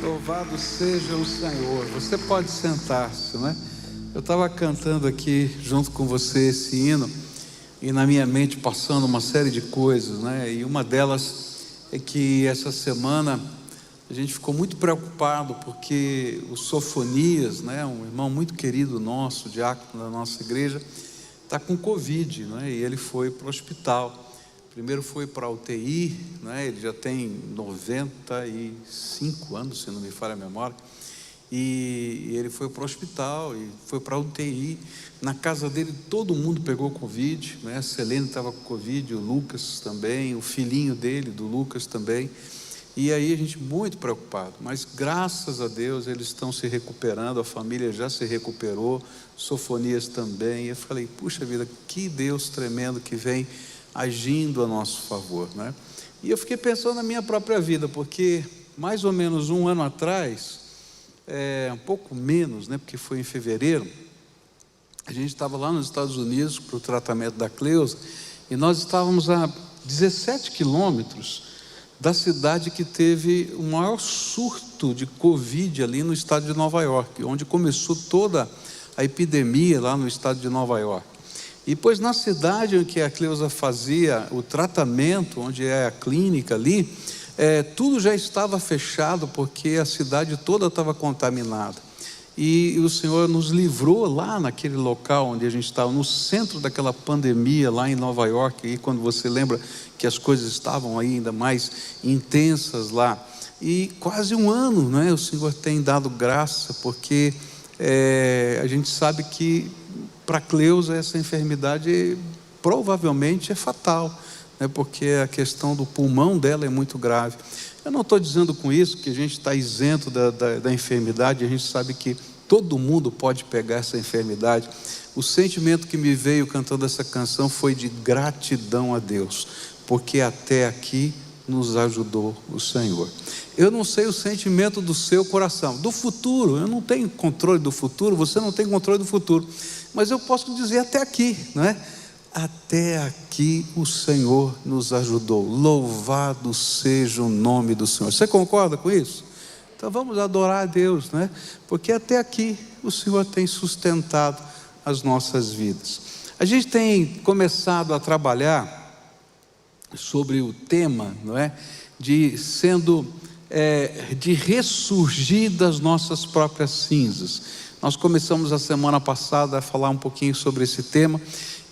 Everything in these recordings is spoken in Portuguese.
Louvado seja o Senhor. Você pode sentar-se, né? Eu estava cantando aqui junto com você esse hino e na minha mente passando uma série de coisas, né? E uma delas é que essa semana a gente ficou muito preocupado porque o Sofonias, né? Um irmão muito querido nosso, diácono da nossa igreja, está com Covid, né? E ele foi para o hospital. Primeiro foi para a UTI, né? Ele já tem 95 anos, se não me falha a memória, e ele foi para o hospital e foi para a UTI. Na casa dele todo mundo pegou Covid, né? A Selene estava com Covid, o Lucas também, o filhinho dele, do Lucas também. E aí a gente muito preocupado, mas graças a Deus eles estão se recuperando, a família já se recuperou, Sofonias também. E eu falei, puxa vida, que Deus tremendo que vem agindo a nosso favor, né? E eu fiquei pensando na minha própria vida, porque mais ou menos um ano atrás, um pouco menos, né? Porque foi em fevereiro, a gente estava lá nos Estados Unidos para o tratamento da Cleusa, e nós estávamos a 17 quilômetros da cidade que teve o maior surto de Covid ali no estado de Nova York, onde começou toda a epidemia lá no estado de Nova York. E pois na cidade em que a Cleusa fazia o tratamento, onde é a clínica ali, tudo já estava fechado, porque a cidade toda estava contaminada. E o Senhor nos livrou lá naquele local onde a gente estava, no centro daquela pandemia lá em Nova York, e quando você lembra que as coisas estavam ainda mais intensas lá. E quase um ano, né, o Senhor tem dado graça, porque a gente sabe que para a Cleusa essa enfermidade provavelmente é fatal, né, porque a questão do pulmão dela é muito grave. Eu não estou dizendo com isso que a gente está isento da enfermidade. A gente sabe que todo mundo pode pegar essa enfermidade. O sentimento que me veio cantando essa canção foi de gratidão a Deus, porque até aqui nos ajudou o Senhor. Eu não sei o sentimento do seu coração, do futuro. Eu não tenho controle do futuro, você não tem controle do futuro, mas eu posso dizer até aqui, não é? Até aqui o Senhor nos ajudou. Louvado seja o nome do Senhor. Você concorda com isso? Então vamos adorar a Deus, né? Porque até aqui o Senhor tem sustentado as nossas vidas. A gente tem começado a trabalhar sobre o tema, não é? De ressurgir das nossas próprias cinzas. Nós começamos a semana passada a falar um pouquinho sobre esse tema,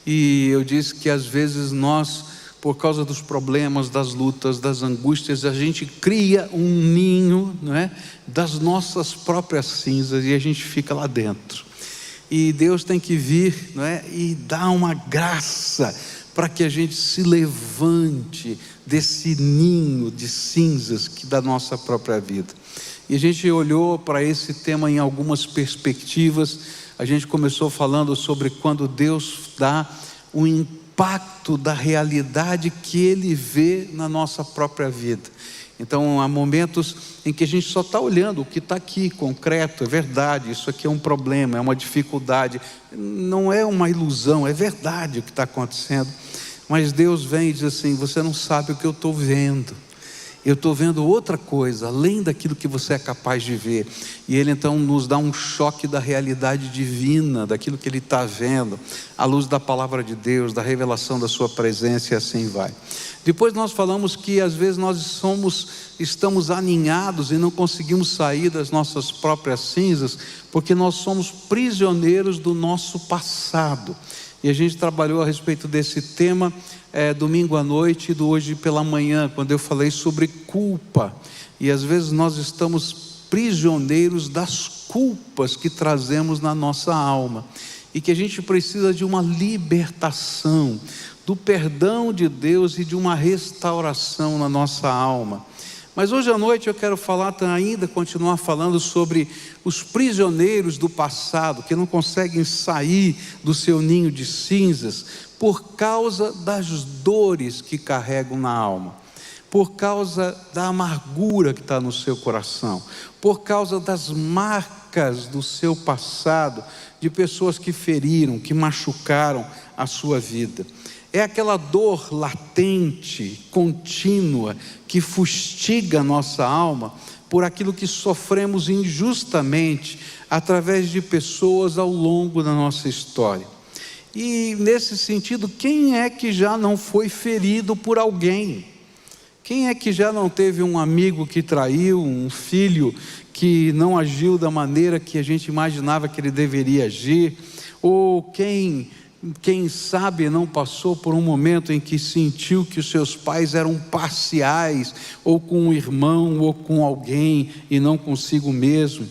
e eu disse que às vezes nós, por causa dos problemas, das lutas, das angústias, a gente cria um ninho, não é? Das nossas próprias cinzas, e a gente fica lá dentro. E Deus tem que vir, não é? E dar uma graça para que a gente se levante desse ninho de cinzas da nossa própria vida. E a gente olhou para esse tema em algumas perspectivas. A gente começou falando sobre quando Deus dá o impacto da realidade que Ele vê na nossa própria vida. Então há momentos em que a gente só está olhando o que está aqui, concreto, é verdade, isso aqui é um problema, é uma dificuldade, não é uma ilusão, é verdade o que está acontecendo. Mas Deus vem e diz assim, você não sabe o que eu estou vendo. Eu estou vendo outra coisa, além daquilo que você é capaz de ver. E Ele então nos dá um choque da realidade divina, daquilo que Ele está vendo, à luz da palavra de Deus, da revelação da sua presença, e assim vai. Depois nós falamos que às vezes nós estamos aninhados e não conseguimos sair das nossas próprias cinzas, porque nós somos prisioneiros do nosso passado. E a gente trabalhou a respeito desse tema domingo à noite e do hoje pela manhã, quando eu falei sobre culpa. E às vezes nós estamos prisioneiros das culpas que trazemos na nossa alma, e que a gente precisa de uma libertação, do perdão de Deus e de uma restauração na nossa alma. Mas hoje à noite eu quero continuar falando sobre os prisioneiros do passado, que não conseguem sair do seu ninho de cinzas por causa das dores que carregam na alma, por causa da amargura que está no seu coração, por causa das marcas do seu passado, de pessoas que feriram, que machucaram a sua vida. É aquela dor latente, contínua, que fustiga a nossa alma, por aquilo que sofremos injustamente através de pessoas ao longo da nossa história. E nesse sentido, quem é que já não foi ferido por alguém? Quem é que já não teve um amigo que traiu, um filho que não agiu da maneira que a gente imaginava que ele deveria agir? Ou quem sabe não passou por um momento em que sentiu que os seus pais eram parciais, ou com um irmão, ou com alguém, e não consigo mesmo?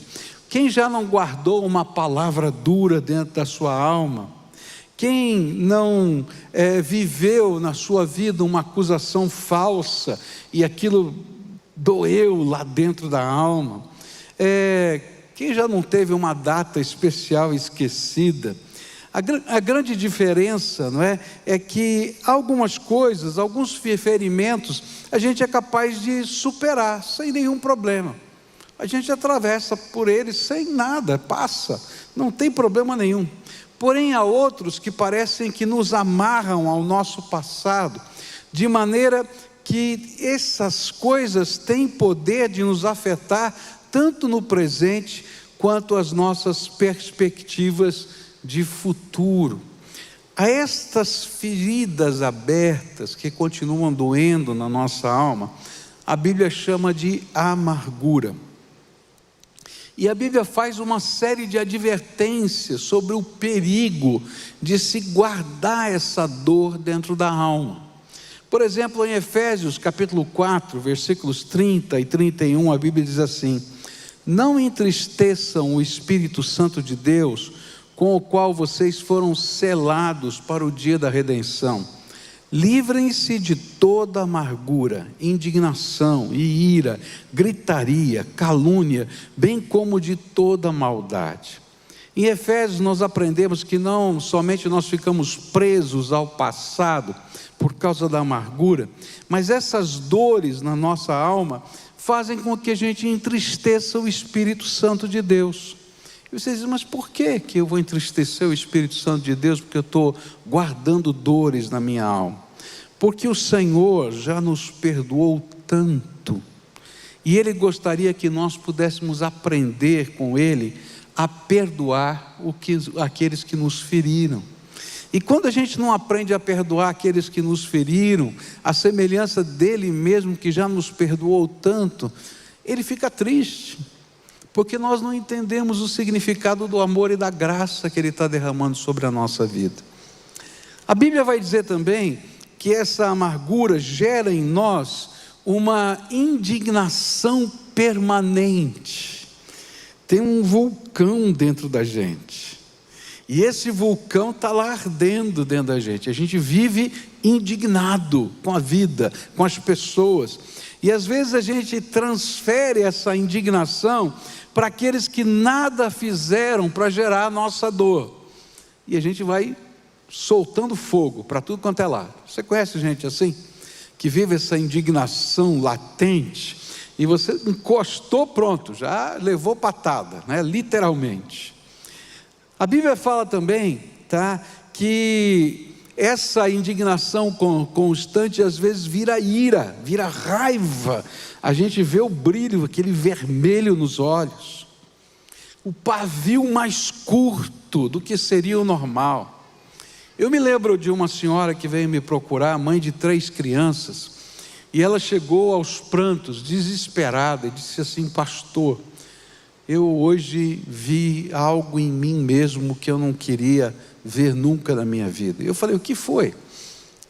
Quem já não guardou uma palavra dura dentro da sua alma? Quem não viveu na sua vida uma acusação falsa, e aquilo doeu lá dentro da alma? Quem já não teve uma data especial esquecida? A grande diferença, não é que algumas coisas, alguns ferimentos, a gente é capaz de superar sem nenhum problema. A gente atravessa por eles sem nada, passa, não tem problema nenhum. Porém, há outros que parecem que nos amarram ao nosso passado, de maneira que essas coisas têm poder de nos afetar tanto no presente quanto as nossas perspectivas de futuro. A estas feridas abertas que continuam doendo na nossa alma, a Bíblia chama de amargura. E a Bíblia faz uma série de advertências sobre o perigo de se guardar essa dor dentro da alma. Por exemplo, em Efésios capítulo 4, versículos 30 e 31, a Bíblia diz assim: não entristeçam o Espírito Santo de Deus, com o qual vocês foram selados para o dia da redenção. Livrem-se de toda amargura, indignação e ira, gritaria, calúnia, bem como de toda maldade. Em Efésios nós aprendemos que não somente nós ficamos presos ao passado por causa da amargura, mas essas dores na nossa alma fazem com que a gente entristeça o Espírito Santo de Deus. E vocês dizem, mas por que eu vou entristecer o Espírito Santo de Deus? Porque eu estou guardando dores na minha alma. Porque o Senhor já nos perdoou tanto, e Ele gostaria que nós pudéssemos aprender com Ele a perdoar aqueles que nos feriram. E quando a gente não aprende a perdoar aqueles que nos feriram, a semelhança dele mesmo que já nos perdoou tanto, Ele fica triste, porque nós não entendemos o significado do amor e da graça que Ele está derramando sobre a nossa vida. A Bíblia vai dizer também que essa amargura gera em nós uma indignação permanente. Tem um vulcão dentro da gente, e esse vulcão está lá ardendo dentro da gente. A gente vive indignado com a vida, com as pessoas, e às vezes a gente transfere essa indignação para aqueles que nada fizeram para gerar a nossa dor, e a gente vai soltando fogo para tudo quanto é lado. Você conhece gente assim? Que vive essa indignação latente, e você encostou, pronto, já levou patada, né? Literalmente. A Bíblia fala também, que essa indignação constante às vezes vira ira, vira raiva. A gente vê o brilho, aquele vermelho nos olhos, o pavio mais curto do que seria o normal. Eu me lembro de uma senhora que veio me procurar, mãe de 3 crianças, e ela chegou aos prantos, desesperada, e disse assim: pastor, eu hoje vi algo em mim mesmo que eu não queria ver nunca na minha vida. Eu falei: o que foi?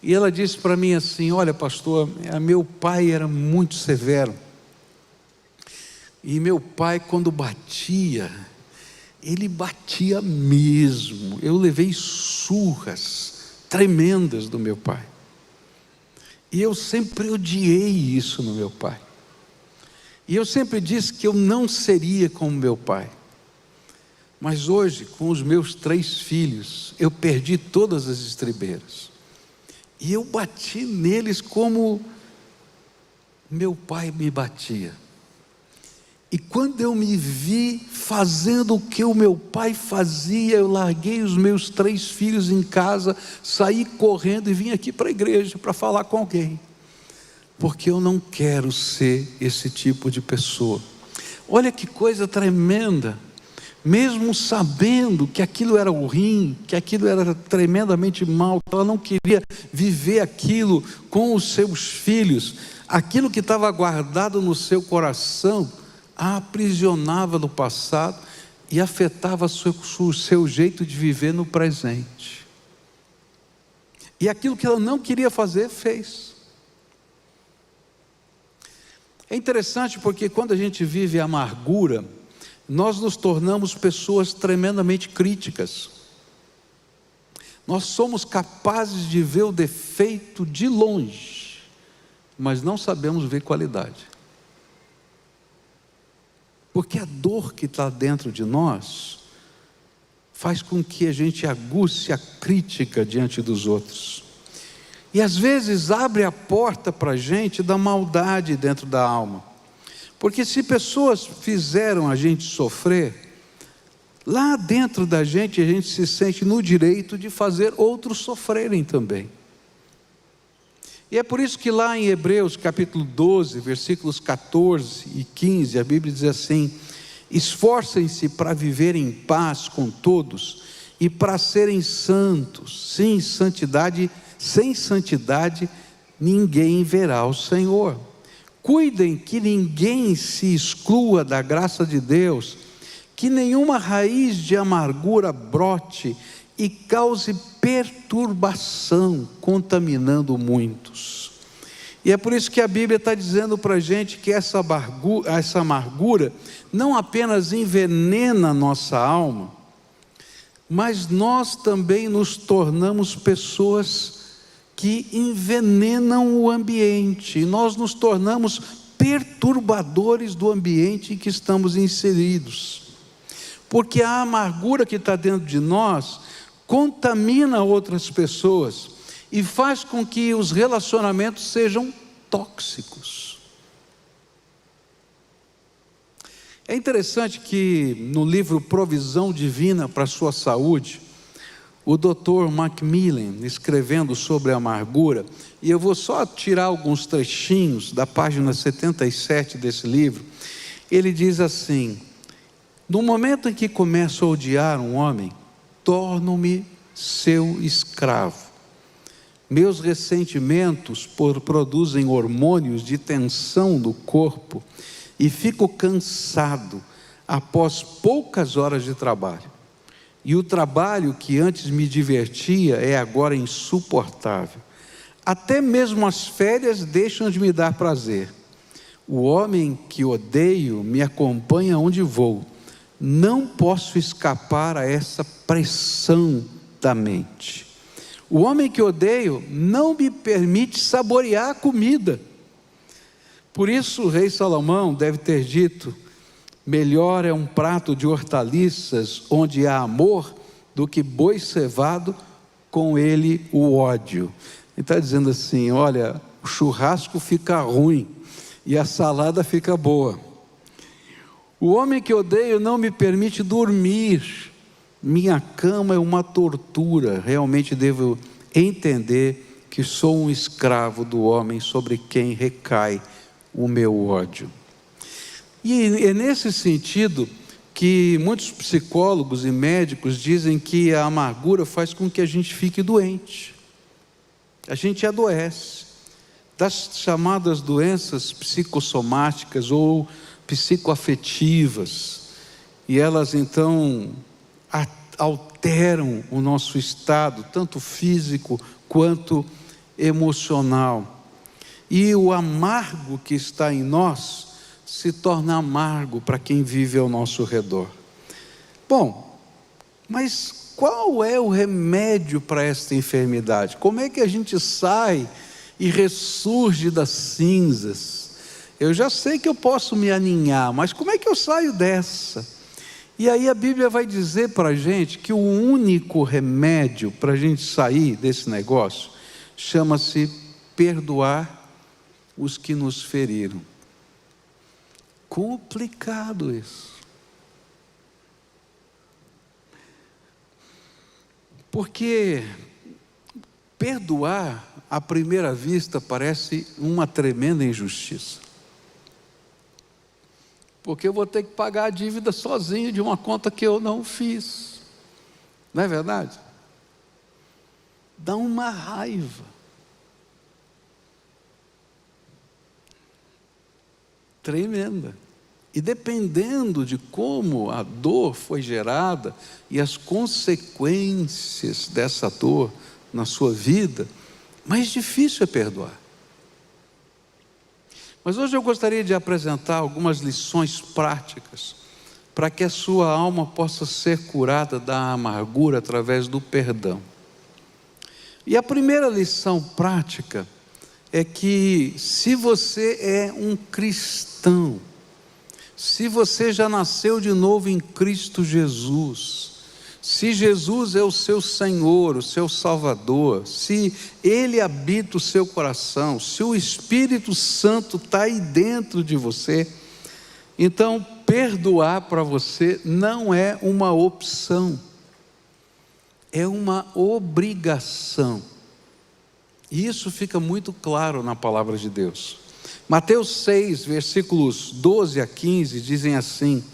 E ela disse para mim assim: olha, pastor, meu pai era muito severo, e meu pai, quando batia, ele batia mesmo. Eu levei surras tremendas do meu pai, e eu sempre odiei isso no meu pai, e eu sempre disse que eu não seria como meu pai. Mas hoje, com os meus 3 filhos, eu perdi todas as estribeiras, e eu bati neles como meu pai me batia. E quando eu me vi fazendo o que o meu pai fazia, eu larguei os meus 3 filhos em casa, saí correndo e vim aqui para a igreja para falar com alguém, porque eu não quero ser esse tipo de pessoa. Olha que coisa tremenda. Mesmo sabendo que aquilo era ruim, que aquilo era tremendamente mal, ela não queria viver aquilo com os seus filhos, aquilo que estava guardado no seu coração, a aprisionava no passado e afetava o seu jeito de viver no presente. E aquilo que ela não queria fazer, fez. É interessante porque quando a gente vive a amargura, nós nos tornamos pessoas tremendamente críticas. Nós somos capazes de ver o defeito de longe, mas não sabemos ver qualidade. Porque a dor que está dentro de nós faz com que a gente aguce a crítica diante dos outros. E às vezes abre a porta para a gente da maldade dentro da alma. Porque se pessoas fizeram a gente sofrer, lá dentro da gente a gente se sente no direito de fazer outros sofrerem também. E é por isso que lá em Hebreus capítulo 12, versículos 14 e 15, a Bíblia diz assim: esforcem-se para viver em paz com todos e para serem santos. Sim, santidade, sem santidade ninguém verá o Senhor. Cuidem que ninguém se exclua da graça de Deus, que nenhuma raiz de amargura brote e cause perturbação, contaminando muitos. E é por isso que a Bíblia está dizendo para a gente que essa amargura não apenas envenena a nossa alma, mas nós também nos tornamos pessoas que envenenam o ambiente, e nós nos tornamos perturbadores do ambiente em que estamos inseridos, porque a amargura que está dentro de nós contamina outras pessoas e faz com que os relacionamentos sejam tóxicos. É interessante que no livro Provisão Divina para a Sua Saúde, o Dr. Macmillan, escrevendo sobre a amargura, e eu vou só tirar alguns trechinhos da página 77 desse livro, ele diz assim: no momento em que começo a odiar um homem, torno-me seu escravo. Meus ressentimentos produzem hormônios de tensão no corpo e fico cansado após poucas horas de trabalho. E o trabalho que antes me divertia é agora insuportável. Até mesmo as férias deixam de me dar prazer. O homem que odeio me acompanha onde vou. Não posso escapar a essa pressão da mente. O homem que odeio não me permite saborear a comida. Por isso o rei Salomão deve ter dito: melhor é um prato de hortaliças onde há amor do que boi cevado, com ele o ódio. Ele está dizendo assim: olha, o churrasco fica ruim e a salada fica boa. O homem que odeio não me permite dormir. Minha cama é uma tortura. Realmente devo entender que sou um escravo do homem sobre quem recai o meu ódio. E é nesse sentido que muitos psicólogos e médicos dizem que a amargura faz com que a gente fique doente. A gente adoece das chamadas doenças psicossomáticas ou psicoafetivas, e elas então alteram o nosso estado, tanto físico quanto emocional. E o amargo que está em nós se torna amargo para quem vive ao nosso redor. Bom, mas qual é o remédio para esta enfermidade? Como é que a gente sai e ressurge das cinzas? Eu já sei que eu posso me aninhar, mas como é que eu saio dessa? E aí a Bíblia vai dizer para a gente que o único remédio para a gente sair desse negócio chama-se perdoar os que nos feriram. Complicado isso. Porque perdoar, à primeira vista, parece uma tremenda injustiça. porque eu vou ter que pagar a dívida sozinho de uma conta que eu não fiz. Não é verdade? Dá uma raiva. Tremenda. E dependendo de como a dor foi gerada e as consequências dessa dor na sua vida, mais difícil é perdoar. Mas hoje eu gostaria de apresentar algumas lições práticas para que a sua alma possa ser curada da amargura através do perdão. E a primeira lição prática é que, se você é um cristão, se você já nasceu de novo em Cristo Jesus, se Jesus é o seu Senhor, o seu Salvador, se Ele habita o seu coração, se o Espírito Santo está aí dentro de você, então perdoar para você não é uma opção, é uma obrigação. E isso fica muito claro na palavra de Deus. Mateus 6, versículos 12 a 15, dizem assim: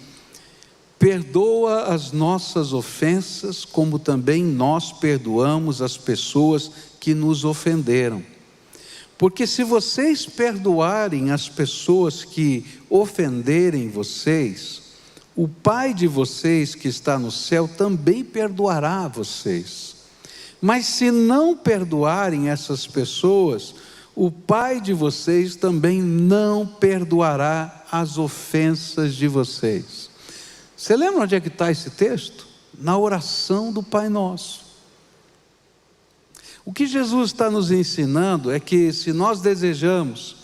perdoa as nossas ofensas, como também nós perdoamos as pessoas que nos ofenderam. Porque se vocês perdoarem as pessoas que ofenderem vocês, o Pai de vocês que está no céu também perdoará a vocês. Mas se não perdoarem essas pessoas, o Pai de vocês também não perdoará as ofensas de vocês. Você lembra onde é que está esse texto? Na oração do Pai Nosso. O que Jesus está nos ensinando é que, se nós desejamos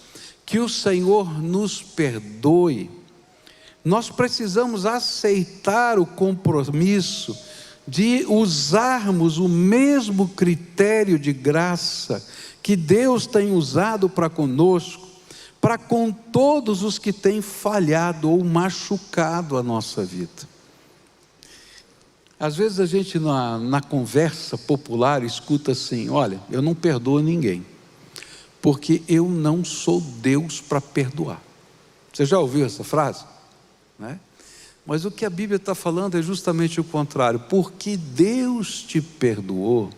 que o Senhor nos perdoe, nós precisamos aceitar o compromisso de usarmos o mesmo critério de graça que Deus tem usado para conosco, para com todos os que têm falhado ou machucado a nossa vida. Às vezes a gente na conversa popular escuta assim: olha, eu não perdoo ninguém, porque eu não sou Deus para perdoar. Você já ouviu essa frase? Né? Mas o que a Bíblia está falando é justamente o contrário. Porque Deus te perdoou,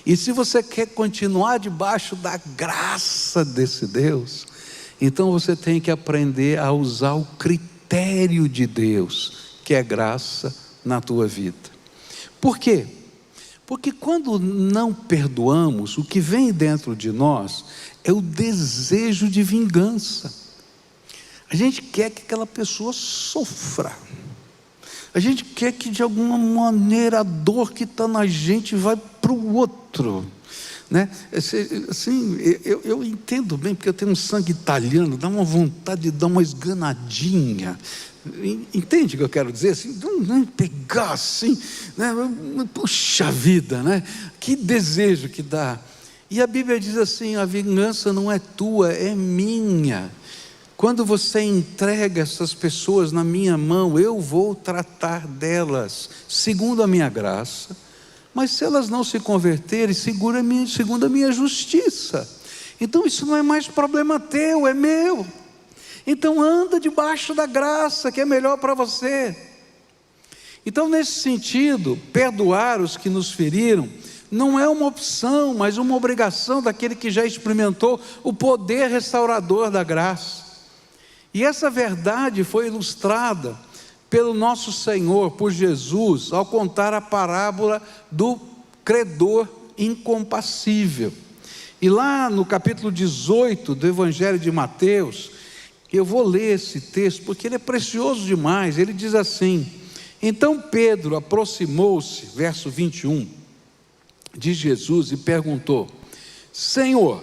e se você quer continuar debaixo da graça desse Deus, então você tem que aprender a usar o critério de Deus, que é graça, na tua vida. Por quê? Porque quando não perdoamos, o que vem dentro de nós é o desejo de vingança. A gente quer que aquela pessoa sofra. A gente quer que de alguma maneira a dor que está na gente vai para o outro, né? Assim, eu entendo bem, porque eu tenho um sangue italiano, dá uma vontade de dar uma esganadinha. Entende o que eu quero dizer? Assim, pegar assim, né? Puxa vida, né? Que desejo que dá. E a Bíblia diz assim: a vingança não é tua, é minha. Quando você entrega essas pessoas na minha mão, eu vou tratar delas segundo a minha graça. Mas se elas não se converterem, segundo a minha justiça. Então isso não é mais problema teu, é meu. Então anda debaixo da graça, que é melhor para você. Então, nesse sentido, perdoar os que nos feriram não é uma opção, mas uma obrigação daquele que já experimentou o poder restaurador da graça. E essa verdade foi ilustrada pelo nosso Senhor, por Jesus, ao contar a parábola do credor incompassível. E lá no capítulo 18 do Evangelho de Mateus, eu vou ler esse texto, porque ele é precioso demais. Ele diz assim: então Pedro aproximou-se, verso 21, de Jesus e perguntou: Senhor,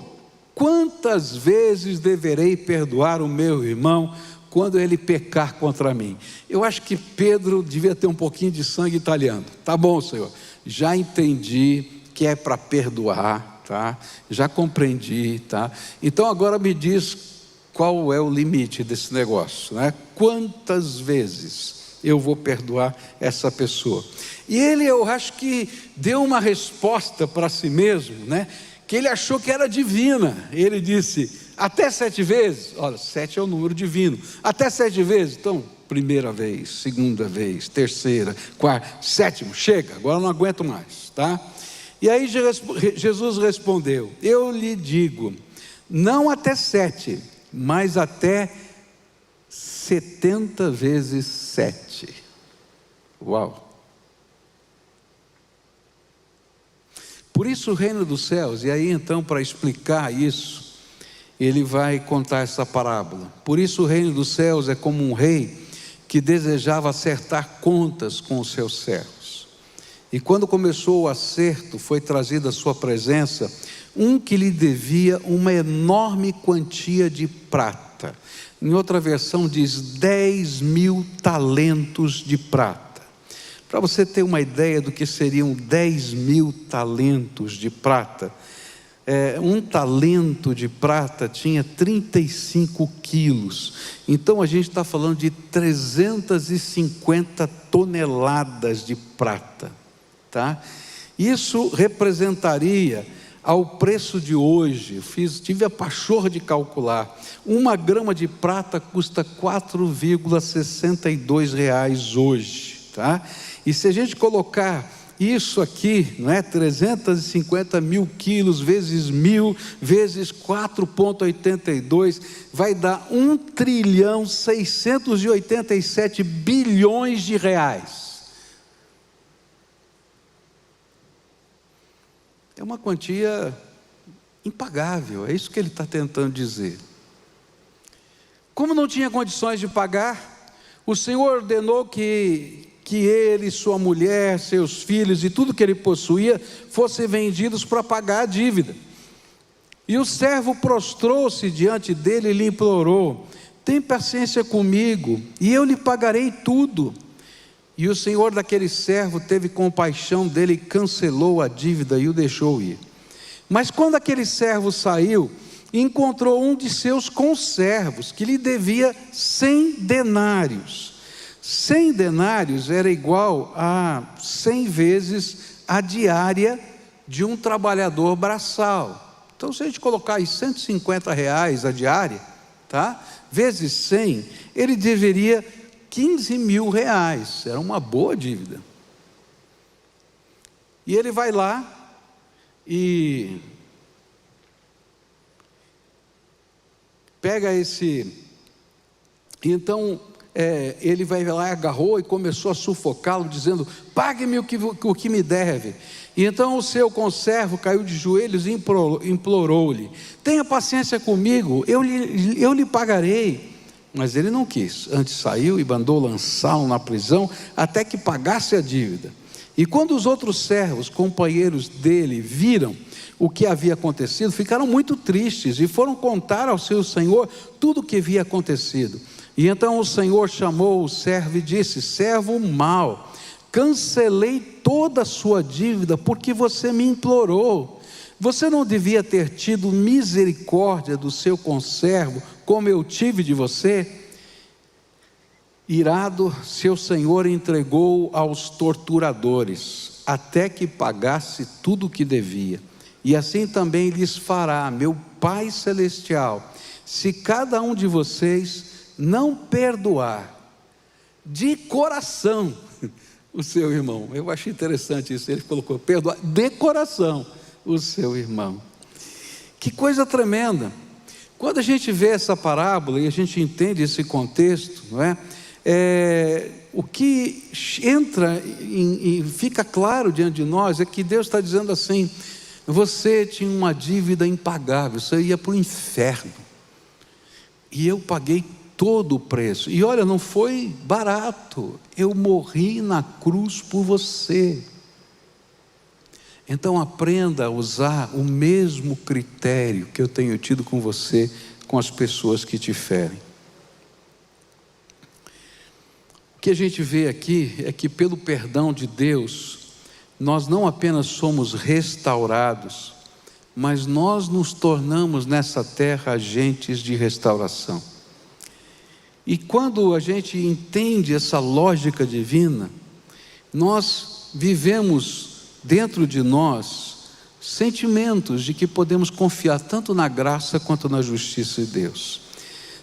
quantas vezes deverei perdoar o meu irmão quando ele pecar contra mim? Eu acho que Pedro devia ter um pouquinho de sangue italiano. Tá bom, Senhor, já entendi que é para perdoar, tá? Já compreendi, tá? Então agora me diz qual é o limite desse negócio, né? Quantas vezes eu vou perdoar essa pessoa? E ele, eu acho que deu uma resposta para si mesmo, né? Que ele achou que era divina. Ele disse: Até 7 vezes, olha, 7 é o número divino. Até 7 vezes, então, primeira vez, segunda vez, terceira, quarta, sétimo, chega, agora eu não aguento mais, tá? E aí Jesus respondeu: eu lhe digo, não até 7, mas até 70 vezes 7. Uau! Por isso o reino dos céus, e aí então para explicar isso, ele vai contar essa parábola. Por isso o reino dos céus é como um rei que desejava acertar contas com os seus servos. E quando começou o acerto, foi trazido à sua presença um que lhe devia uma enorme quantia de prata. Em outra versão diz 10.000 talentos de prata. Para você ter uma ideia do que seriam 10.000 talentos de prata, um talento de prata tinha 35 quilos. Então a gente está falando de 350 toneladas de prata, tá? Isso representaria, ao preço de hoje, tive a pachorra de calcular, 1 grama de prata custa R$ 4,62 hoje, tá? E se a gente colocar isso aqui, não é? 350 mil quilos vezes 1.000 vezes 4,82 vai dar 1,687 bilhões de reais. É uma quantia impagável, é isso que ele está tentando dizer. Como não tinha condições de pagar, o Senhor ordenou que ele, sua mulher, seus filhos e tudo que ele possuía fossem vendidos para pagar a dívida. E o servo prostrou-se diante dele e lhe implorou: tem paciência comigo e eu lhe pagarei tudo. E o senhor daquele servo teve compaixão dele e cancelou a dívida e o deixou ir. Mas quando aquele servo saiu, encontrou um de seus conservos que lhe devia 100 denários. 100 denários era igual a 100 vezes a diária de um trabalhador braçal. Então, se a gente colocar aí R$150 a diária, tá? Vezes 100, ele deveria R$15.000. Era uma boa dívida. E ele vai lá e pega esse. Então ele vai lá, agarrou e começou a sufocá-lo, dizendo: pague-me o que me deve. E então o seu conservo caiu de joelhos e implorou-lhe: tenha paciência comigo, eu lhe pagarei. Mas ele não quis, antes saiu e mandou lançá-lo na prisão até que pagasse a dívida. E quando os outros servos, companheiros dele, viram o que havia acontecido, ficaram muito tristes e foram contar ao seu senhor tudo o que havia acontecido. E então o senhor chamou o servo e disse: servo mau, cancelei toda a sua dívida porque você me implorou. Você não devia ter tido misericórdia do seu conservo, como eu tive de você? Irado, seu senhor entregou aos torturadores, até que pagasse tudo o que devia. E assim também lhes fará meu Pai Celestial, se cada um de vocês não perdoar de coração o seu irmão. Eu achei interessante isso, ele colocou: perdoar de coração o seu irmão. Que coisa tremenda! Quando a gente vê essa parábola e a gente entende esse contexto, não é? O que entra e fica claro diante de nós é que Deus está dizendo assim: você tinha uma dívida impagável, você ia para o inferno, e eu paguei todo o preço. E olha, não foi barato, eu morri na cruz por você. Então aprenda a usar o mesmo critério que eu tenho tido com você, com as pessoas que te ferem. O que a gente vê aqui é que pelo perdão de Deus, nós não apenas somos restaurados, mas nós nos tornamos nessa terra agentes de restauração. E quando a gente entende essa lógica divina, nós vivemos dentro de nós sentimentos de que podemos confiar tanto na graça quanto na justiça de Deus.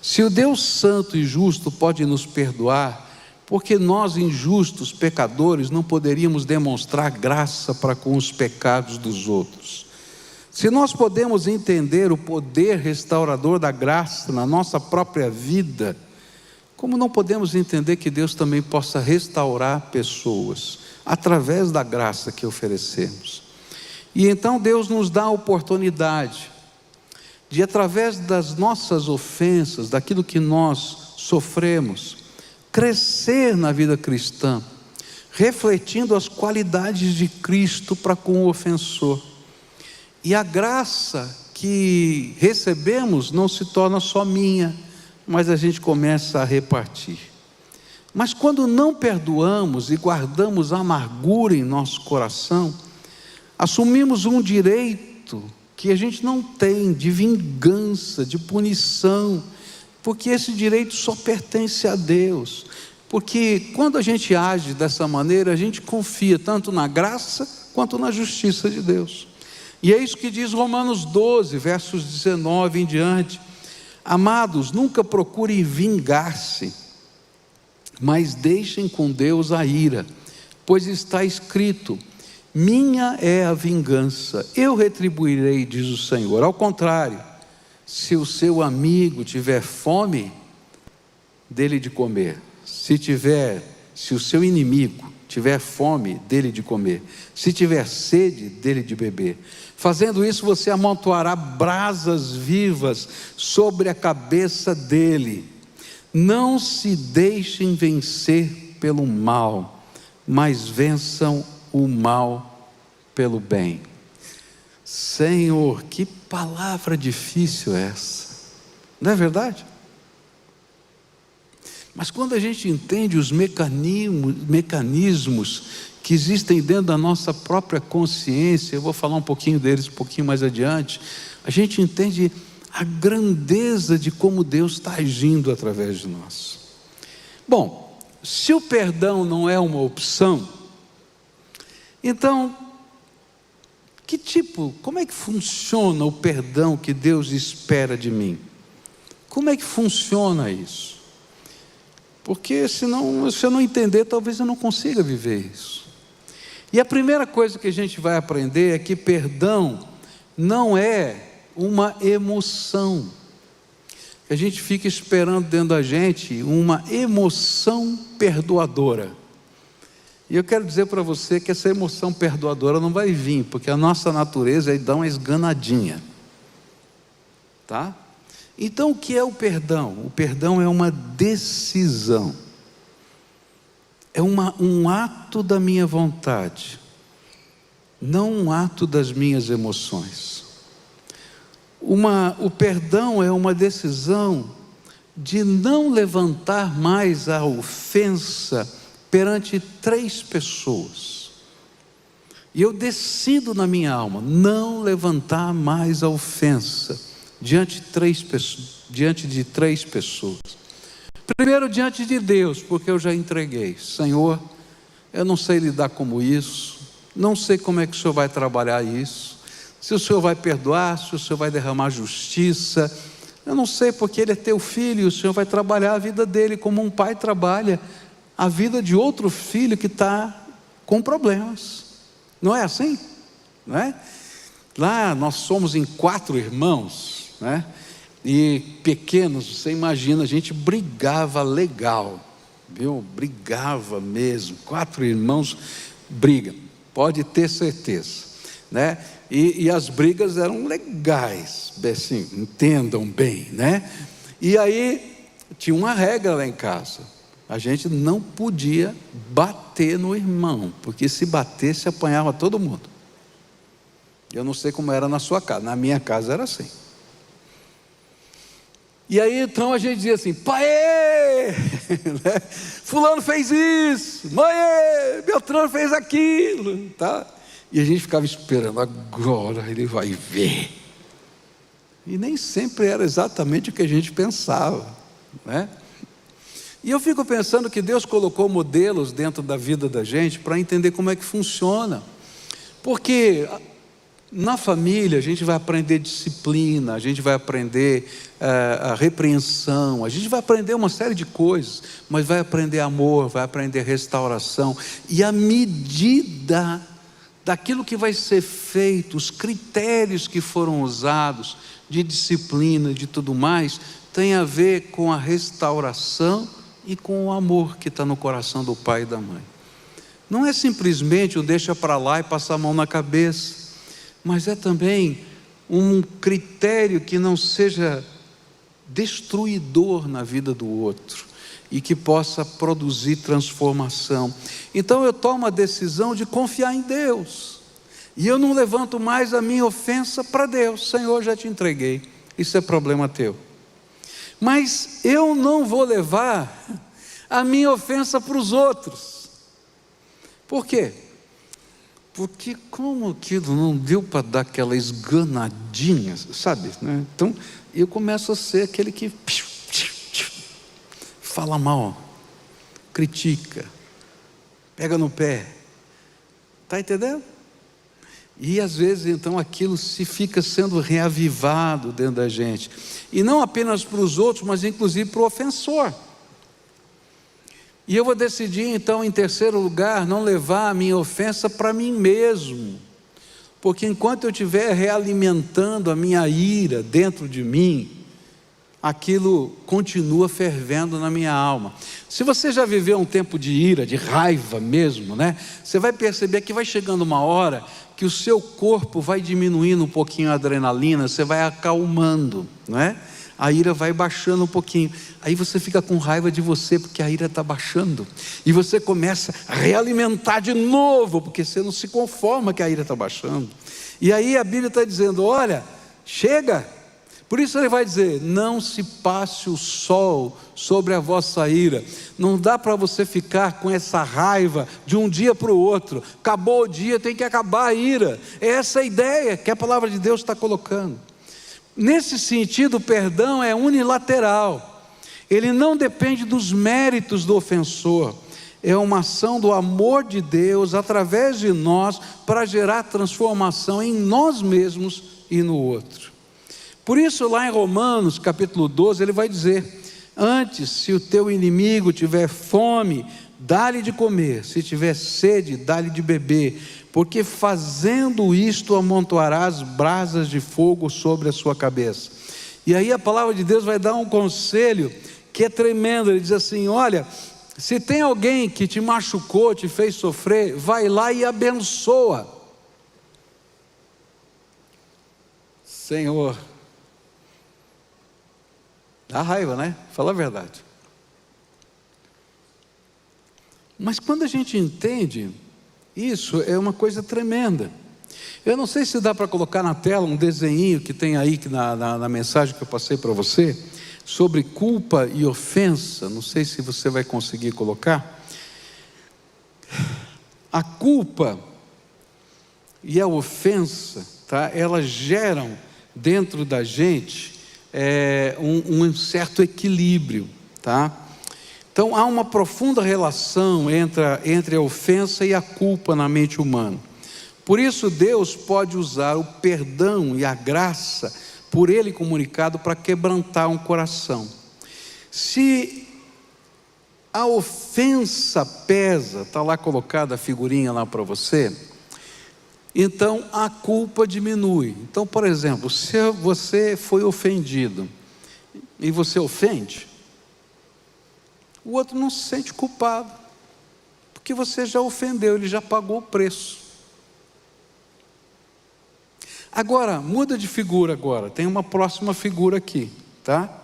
Se o Deus santo e justo pode nos perdoar, porque nós, injustos, pecadores, não poderíamos demonstrar graça para com os pecados dos outros? Se nós podemos entender o poder restaurador da graça na nossa própria vida, como não podemos entender que Deus também possa restaurar pessoas através da graça que oferecemos? E então Deus nos dá a oportunidade de, através das nossas ofensas, daquilo que nós sofremos, crescer na vida cristã, refletindo as qualidades de Cristo para com o ofensor. E a graça que recebemos não se torna só minha, mas a gente começa a repartir. Mas quando não perdoamos e guardamos amargura em nosso coração, assumimos um direito que a gente não tem, de vingança, de punição, porque esse direito só pertence a Deus. Porque quando a gente age dessa maneira, a gente confia tanto na graça quanto na justiça de Deus. E é isso que diz Romanos 12, versos 19 em diante. Amados, nunca procurem vingar-se, mas deixem com Deus a ira, pois está escrito: minha é a vingança, eu retribuirei, diz o Senhor. Ao contrário, se o seu amigo tiver fome, dele de comer. Se o seu inimigo tiver fome, dele de comer. Se tiver sede, dele de beber. Fazendo isso, você amontoará brasas vivas sobre a cabeça dele. Não se deixem vencer pelo mal, mas vençam o mal pelo bem. Senhor, que palavra difícil é essa, não é verdade? Mas quando a gente entende os mecanismos que existem dentro da nossa própria consciência, eu vou falar um pouquinho deles um pouquinho mais adiante, a gente entende a grandeza de como Deus está agindo através de nós. Bom, se o perdão não é uma opção, então, como é que funciona o perdão que Deus espera de mim? Como é que funciona isso? Porque se eu não entender, talvez eu não consiga viver isso. E a primeira coisa que a gente vai aprender é que perdão não é uma emoção. A gente fica esperando dentro da gente uma emoção perdoadora. E eu quero dizer para você que essa emoção perdoadora não vai vir, porque a nossa natureza é dar uma esganadinha. Tá? Então o que é o perdão? O perdão é uma decisão. É um ato da minha vontade, não um ato das minhas emoções. O perdão é uma decisão de não levantar mais a ofensa perante 3 pessoas. E eu decido na minha alma não levantar mais a ofensa diante de 3 pessoas. Primeiro, diante de Deus, porque eu já entreguei. Senhor, eu não sei lidar com isso, não sei como é que o Senhor vai trabalhar isso, se o Senhor vai perdoar, se o Senhor vai derramar justiça, eu não sei, porque ele é teu filho e o Senhor vai trabalhar a vida dele como um pai trabalha a vida de outro filho que está com problemas. Não é assim? Não é? Lá nós somos em 4 irmãos, né? E pequenos, você imagina, a gente brigava legal, viu? Brigava mesmo, 4 irmãos brigam, pode ter certeza, né? E as brigas eram legais, assim, entendam bem, né? E aí tinha uma regra lá em casa: a gente não podia bater no irmão, porque se batesse apanhava todo mundo. Eu não sei como era na sua casa, na minha casa era assim. E aí então a gente dizia assim: pai, né? Fulano fez isso, mãe, Beltrano fez aquilo, tá? E a gente ficava esperando, agora ele vai ver. E nem sempre era exatamente o que a gente pensava, né? E eu fico pensando que Deus colocou modelos dentro da vida da gente para entender como é que funciona. Porque Na família, a gente vai aprender disciplina, a gente vai aprender a repreensão, a gente vai aprender uma série de coisas, mas vai aprender amor, vai aprender restauração, e a medida daquilo que vai ser feito, os critérios que foram usados, de disciplina, de tudo mais, tem a ver com a restauração e com o amor que está no coração do pai e da mãe. Não é simplesmente o deixa para lá e passar a mão na cabeça, mas é também um critério que não seja destruidor na vida do outro e que possa produzir transformação. Então eu tomo a decisão de confiar em Deus, e eu não levanto mais a minha ofensa para Deus. Senhor, já te entreguei, isso é problema teu. Mas eu não vou levar a minha ofensa para os outros. Por quê? Porque como aquilo não deu para dar aquela esganadinha, sabe, né? Então eu começo a ser aquele que fala mal, critica, pega no pé, está entendendo? E às vezes então aquilo se fica sendo reavivado dentro da gente, e não apenas para os outros, mas inclusive para o ofensor. E eu vou decidir então, em terceiro lugar, não levar a minha ofensa para mim mesmo, porque enquanto eu estiver realimentando a minha ira dentro de mim, aquilo continua fervendo na minha alma. Se você já viveu um tempo de ira, de raiva mesmo, né? Você vai perceber que vai chegando uma hora que o seu corpo vai diminuindo um pouquinho a adrenalina, você vai acalmando, não é? A ira vai baixando um pouquinho, aí você fica com raiva de você, porque a ira está baixando, e você começa a realimentar de novo, porque você não se conforma que a ira está baixando, e aí a Bíblia está dizendo, olha, chega. Por isso ele vai dizer, não se passe o sol sobre a vossa ira. Não dá para você ficar com essa raiva de um dia para o outro. Acabou o dia, tem que acabar a ira. É essa a ideia que a palavra de Deus está colocando. Nesse sentido, o perdão é unilateral. Ele não depende dos méritos do ofensor. É uma ação do amor de Deus através de nós para gerar transformação em nós mesmos e no outro. Por isso lá em Romanos capítulo 12 ele vai dizer, antes, se o teu inimigo tiver fome, dá-lhe de comer, se tiver sede, dá-lhe de beber, porque fazendo isto amontoarás brasas de fogo sobre a sua cabeça. E aí a palavra de Deus vai dar um conselho que é tremendo. Ele diz assim, olha, se tem alguém que te machucou, te fez sofrer, vai lá e abençoa. Senhor, dá raiva, né? Fala a verdade. Mas quando a gente entende, isso é uma coisa tremenda. Eu não sei se dá para colocar na tela um desenho que tem aí na mensagem que eu passei para você, sobre culpa e ofensa. Não sei se você vai conseguir colocar. A culpa e a ofensa, tá? Elas geram dentro da gente um certo equilíbrio, tá? Então há uma profunda relação entre a ofensa e a culpa na mente humana. Por isso Deus pode usar o perdão e a graça por Ele comunicado para quebrantar um coração. Se a ofensa pesa, está lá colocada a figurinha lá para você, então a culpa diminui. Então, por exemplo, se você foi ofendido e você ofende, o outro não se sente culpado, porque você já ofendeu, ele já pagou o preço. Agora, muda de figura agora, tem uma próxima figura aqui, tá?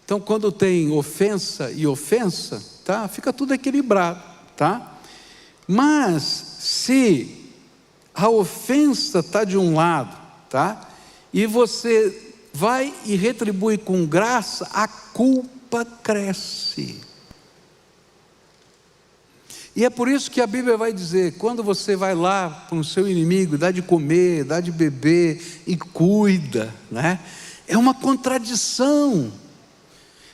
Então, quando tem ofensa e ofensa, tá? Fica tudo equilibrado, tá? Mas, se a ofensa está de um lado, tá? E você vai e retribui com graça, a culpa cresce. E é por isso que a Bíblia vai dizer, quando você vai lá para o seu inimigo, dá de comer, dá de beber e cuida, né? É uma contradição.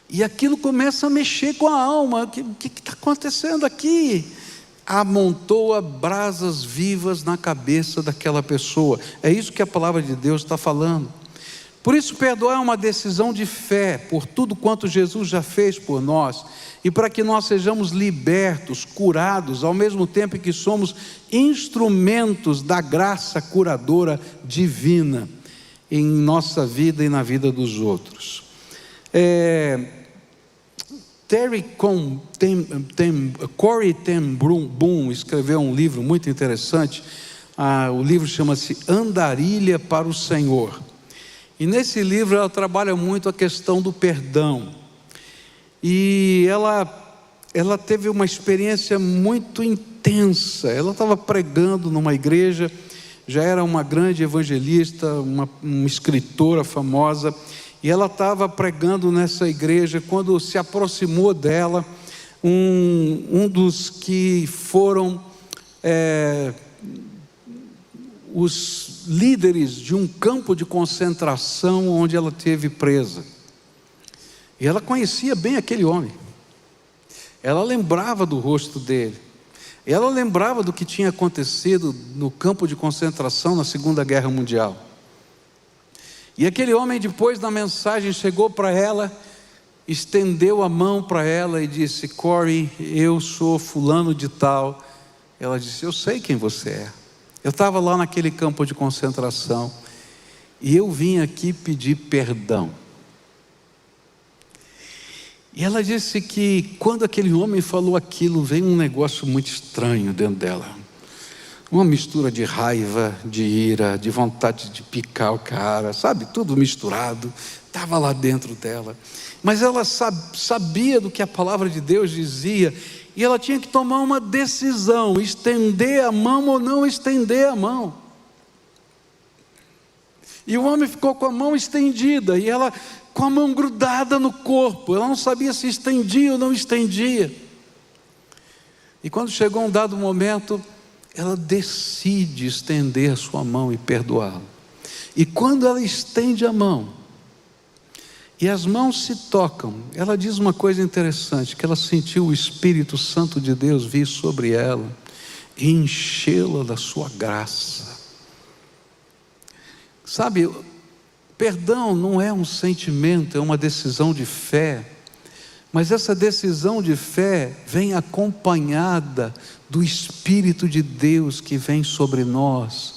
E aquilo começa a mexer com a alma. O que está acontecendo aqui? amontoa brasas vivas na cabeça daquela pessoa. É isso que a palavra de Deus está falando. Por isso, perdoar é uma decisão de fé, por tudo quanto Jesus já fez por nós, e para que nós sejamos libertos, curados, ao mesmo tempo que somos instrumentos da graça curadora divina em nossa vida e na vida dos outros. Corrie ten Boom escreveu um livro muito interessante. O livro chama-se Andarilha para o Senhor. E nesse livro ela trabalha muito a questão do perdão. E ela teve uma experiência muito intensa. Ela estava pregando numa igreja, já era uma grande evangelista, uma escritora famosa, e ela estava pregando nessa igreja, quando se aproximou dela um dos que foram os líderes de um campo de concentração onde ela esteve presa. E ela conhecia bem aquele homem, ela lembrava do rosto dele, ela lembrava do que tinha acontecido no campo de concentração na Segunda Guerra Mundial. E aquele homem, depois da mensagem, chegou para ela, estendeu a mão para ela e disse: Corrie, eu sou fulano de tal. Ela disse: eu sei quem você é, eu estava lá naquele campo de concentração e eu vim aqui pedir perdão. E ela disse que quando aquele homem falou aquilo, veio um negócio muito estranho dentro dela, uma mistura de raiva, de ira, de vontade de picar o cara, sabe, tudo misturado, estava lá dentro dela. Mas ela sabia do que a palavra de Deus dizia, e ela tinha que tomar uma decisão: estender a mão ou não estender a mão. E o homem ficou com a mão estendida, e ela com a mão grudada no corpo. Ela não sabia se estendia ou não estendia. E quando chegou um dado momento, ela decide estender a sua mão e perdoá-lo. E quando ela estende a mão, e as mãos se tocam, ela diz uma coisa interessante, que ela sentiu o Espírito Santo de Deus vir sobre ela e enchê-la da sua graça. Sabe, perdão não é um sentimento, é uma decisão de fé. Mas essa decisão de fé vem acompanhada do Espírito de Deus que vem sobre nós,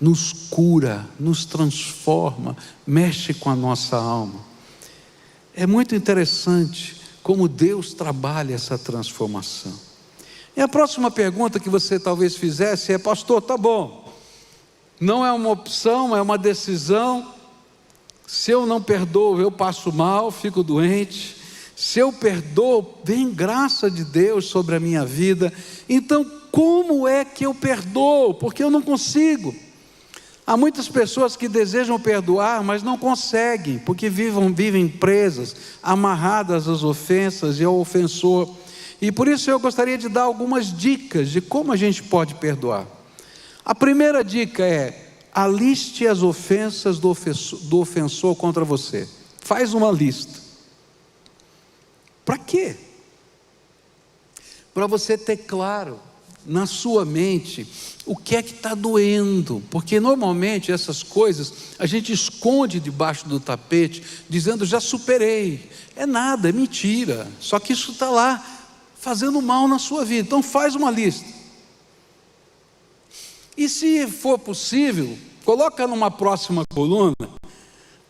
nos cura, nos transforma, mexe com a nossa alma. É muito interessante como Deus trabalha essa transformação. E a próxima pergunta que você talvez fizesse é: pastor, tá bom, não é uma opção, é uma decisão. Se eu não perdoo, eu passo mal, fico doente. Se eu perdoo, vem graça de Deus sobre a minha vida. Então, como é que eu perdoo? Porque eu não consigo. Há muitas pessoas que desejam perdoar, mas não conseguem, porque vivem presas, amarradas às ofensas e ao ofensor. E por isso eu gostaria de dar algumas dicas de como a gente pode perdoar. A primeira dica é: aliste as ofensas do ofensor contra você. Faz uma lista. Para quê? Para você ter claro na sua mente o que é que está doendo, porque normalmente essas coisas a gente esconde debaixo do tapete, dizendo: já superei. É nada, é mentira, só que isso está lá, fazendo mal na sua vida. Então faz uma lista, e se for possível, coloca numa próxima coluna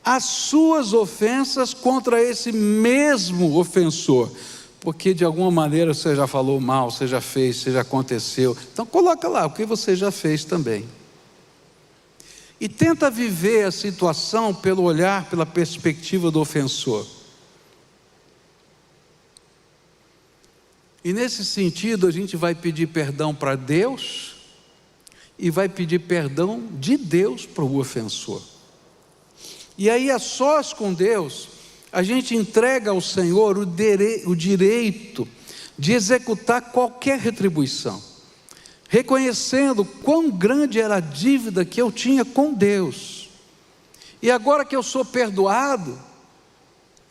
as suas ofensas contra esse mesmo ofensor, porque de alguma maneira você já falou mal, você já fez, você já aconteceu. Então coloca lá o que você já fez também. E tenta viver a situação pelo olhar, pela perspectiva do ofensor. E nesse sentido a gente vai pedir perdão para Deus e vai pedir perdão de Deus para o ofensor. E aí, a sós com Deus, a gente entrega ao Senhor o direito de executar qualquer retribuição, reconhecendo quão grande era a dívida que eu tinha com Deus. E agora que eu sou perdoado,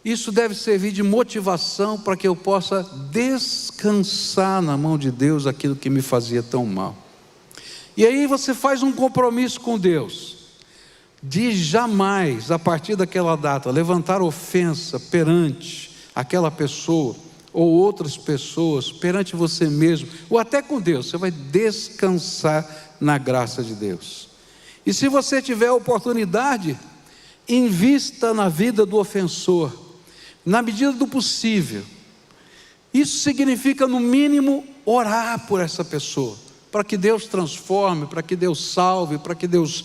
Isso deve servir de motivação para que eu possa descansar na mão de Deus aquilo que me fazia tão mal. E aí você faz um compromisso com Deus, de jamais, a partir daquela data, levantar ofensa perante aquela pessoa, ou outras pessoas, perante você mesmo, ou até com Deus. Você vai descansar na graça de Deus. E se você tiver a oportunidade, invista na vida do ofensor, na medida do possível. Isso significa, no mínimo, orar por essa pessoa, para que Deus transforme, para que Deus salve, para que Deus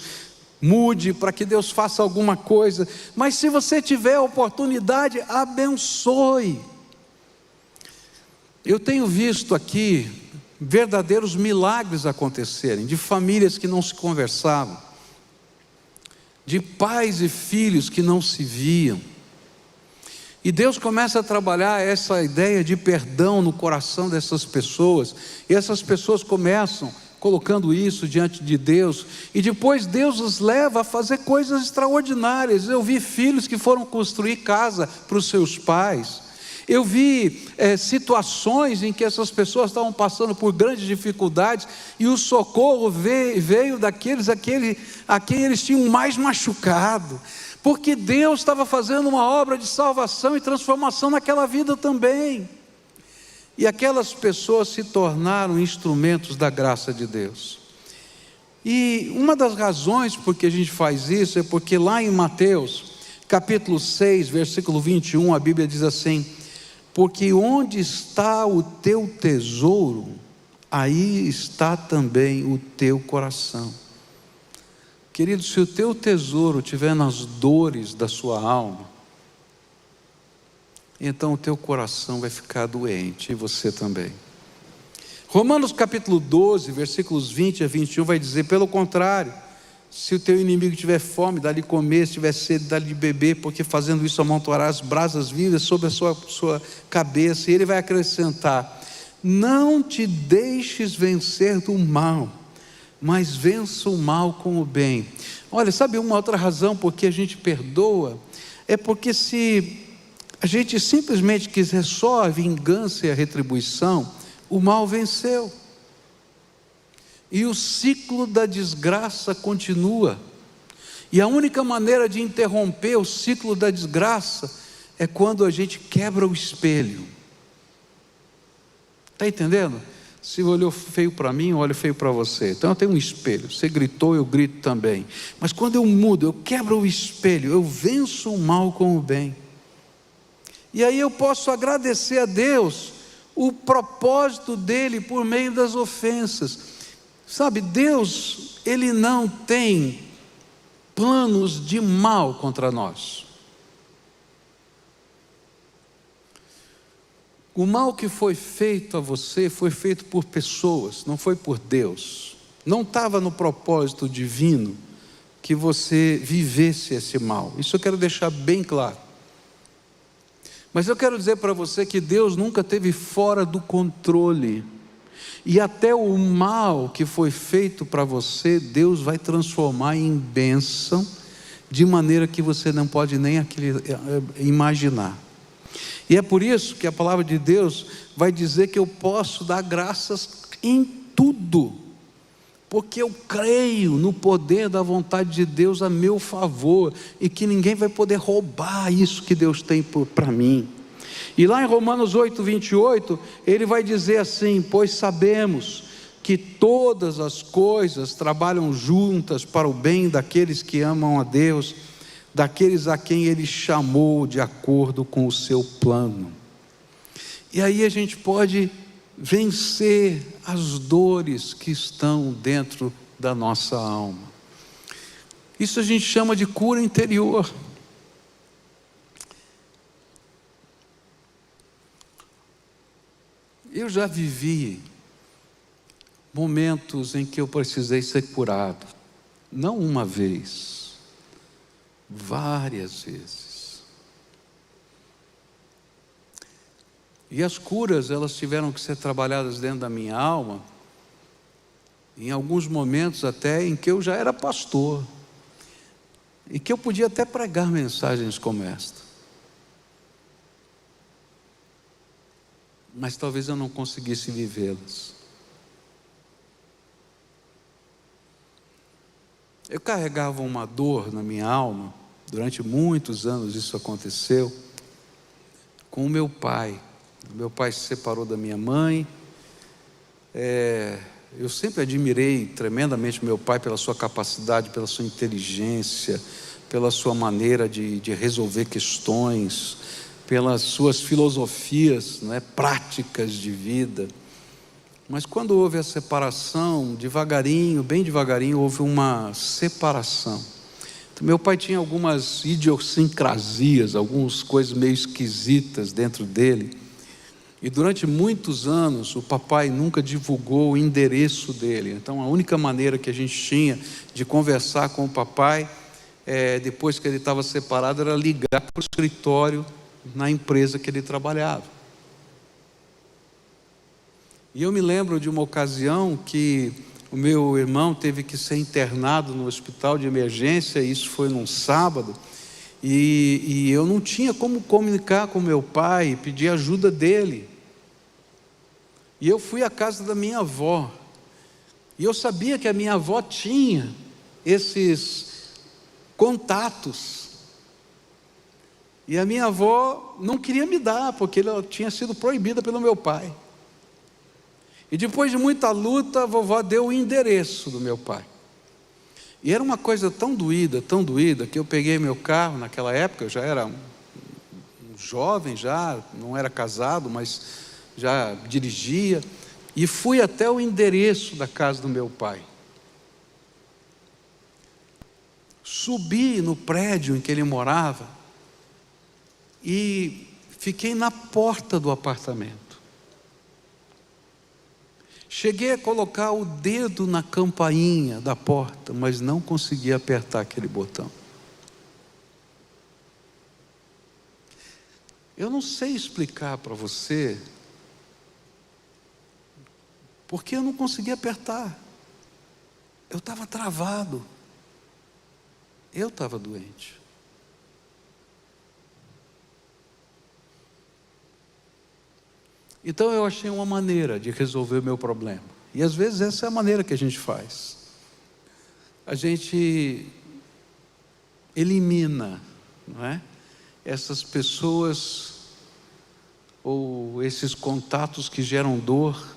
mude, para que Deus faça alguma coisa. Mas se você tiver a oportunidade, abençoe. Eu tenho visto aqui verdadeiros milagres acontecerem, de famílias que não se conversavam, de pais e filhos que não se viam, e Deus começa a trabalhar essa ideia de perdão no coração dessas pessoas, e essas pessoas começam colocando isso diante de Deus, e depois Deus os leva a fazer coisas extraordinárias. Eu vi filhos que foram construir casa para os seus pais. Eu vi situações em que essas pessoas estavam passando por grandes dificuldades, e o socorro veio daqueles a quem eles tinham mais machucado, porque Deus estava fazendo uma obra de salvação e transformação naquela vida também. E aquelas pessoas se tornaram instrumentos da graça de Deus. E uma das razões por que a gente faz isso é porque lá em Mateus, capítulo 6, versículo 21, a Bíblia diz assim: porque onde está o teu tesouro, aí está também o teu coração. Querido, se o teu tesouro estiver nas dores da sua alma, então o teu coração vai ficar doente, e você também. Romanos capítulo 12, versículos 20 a 21 vai dizer: pelo contrário, se o teu inimigo tiver fome, dá-lhe comer; se tiver sede, dá-lhe beber, porque fazendo isso amontoarás brasas vivas sobre a sua cabeça. E ele vai acrescentar: não te deixes vencer do mal, mas vença o mal com o bem. Olha, sabe uma outra razão por que a gente perdoa? É porque se a gente simplesmente quiser só a vingança e a retribuição, o mal venceu, e o ciclo da desgraça continua. E a única maneira de interromper o ciclo da desgraça é quando a gente quebra o espelho. Está entendendo? Se olhou feio para mim, eu olho feio para você. Então eu tenho um espelho. Você gritou, eu grito também. Mas quando eu mudo, eu quebro o espelho, eu venço o mal com o bem. E aí eu posso agradecer a Deus o propósito dele por meio das ofensas. Sabe, Deus, Ele não tem planos de mal contra nós. O mal que foi feito a você foi feito por pessoas, não foi por Deus. Não estava no propósito divino que você vivesse esse mal. Isso eu quero deixar bem claro. Mas eu quero dizer para você que Deus nunca esteve fora do controle. E até o mal que foi feito para você, Deus vai transformar em bênção, de maneira que você não pode nem imaginar. E é por isso que a palavra de Deus vai dizer que eu posso dar graças em tudo, porque eu creio no poder da vontade de Deus a meu favor, e que ninguém vai poder roubar isso que Deus tem para mim. E lá em Romanos 8, 28, ele vai dizer assim: pois sabemos que todas as coisas trabalham juntas para o bem daqueles que amam a Deus, daqueles a quem Ele chamou de acordo com o seu plano. E aí a gente pode vencer as dores que estão dentro da nossa alma. Isso a gente chama de cura interior. Eu já vivi momentos em que eu precisei ser curado, não uma vez, várias vezes. E as curas, elas tiveram que ser trabalhadas dentro da minha alma, em alguns momentos até em que eu já era pastor, e que eu podia até pregar mensagens como esta. mas talvez eu não conseguisse vivê-las. Eu carregava uma dor na minha alma, durante muitos anos isso aconteceu, com o meu pai. O meu pai se separou da minha mãe. Eu sempre admirei tremendamente meu pai pela sua capacidade, pela sua inteligência, pela sua maneira de resolver questões, pelas suas filosofias, né, práticas de vida. Mas quando houve a separação, devagarinho, bem devagarinho, houve uma separação. Então, meu pai tinha algumas idiosincrasias, algumas coisas meio esquisitas dentro dele. E durante muitos anos, o papai nunca divulgou o endereço dele. Então, a única maneira que a gente tinha de conversar com o papai, depois que ele estava separado, era ligar para o escritório na empresa que ele trabalhava. E eu me lembro de uma ocasião que o meu irmão teve que ser internado no hospital de emergência, isso foi num sábado, e eu não tinha como comunicar com meu pai, pedir ajuda dele. E eu fui à casa da minha avó, e eu sabia que a minha avó tinha esses contatos, e a minha avó não queria me dar, porque ela tinha sido proibida pelo meu pai. E depois de muita luta, a vovó deu o endereço do meu pai. E era uma coisa tão doída, que eu peguei meu carro naquela época, eu já era um jovem, já não era casado, mas já dirigia, e fui até o endereço da casa do meu pai. Subi no prédio em que ele morava e fiquei na porta do apartamento. Cheguei a colocar o dedo na campainha da porta, mas não consegui apertar aquele botão. Eu não sei explicar para você porque eu não consegui apertar. Eu estava travado. Eu estava doente. Então eu achei uma maneira de resolver o meu problema. E às vezes essa é a maneira que a gente faz. A gente elimina, não é? Essas pessoas ou esses contatos que geram dor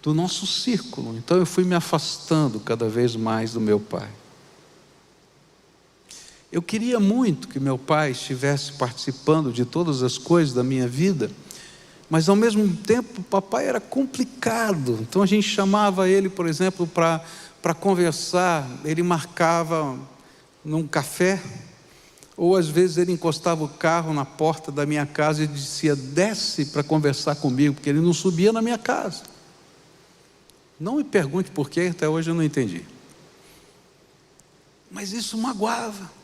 do nosso círculo. Então eu fui me afastando cada vez mais do meu pai. Eu queria muito que meu pai estivesse participando de todas as coisas da minha vida, mas ao mesmo tempo o papai era complicado. Então a gente chamava ele, por exemplo, para conversar. Ele marcava num café, ou às vezes ele encostava o carro na porta da minha casa e dizia: desce para conversar comigo, porque ele não subia na minha casa. Não me pergunte por quê, até hoje eu não entendi. Mas isso magoava.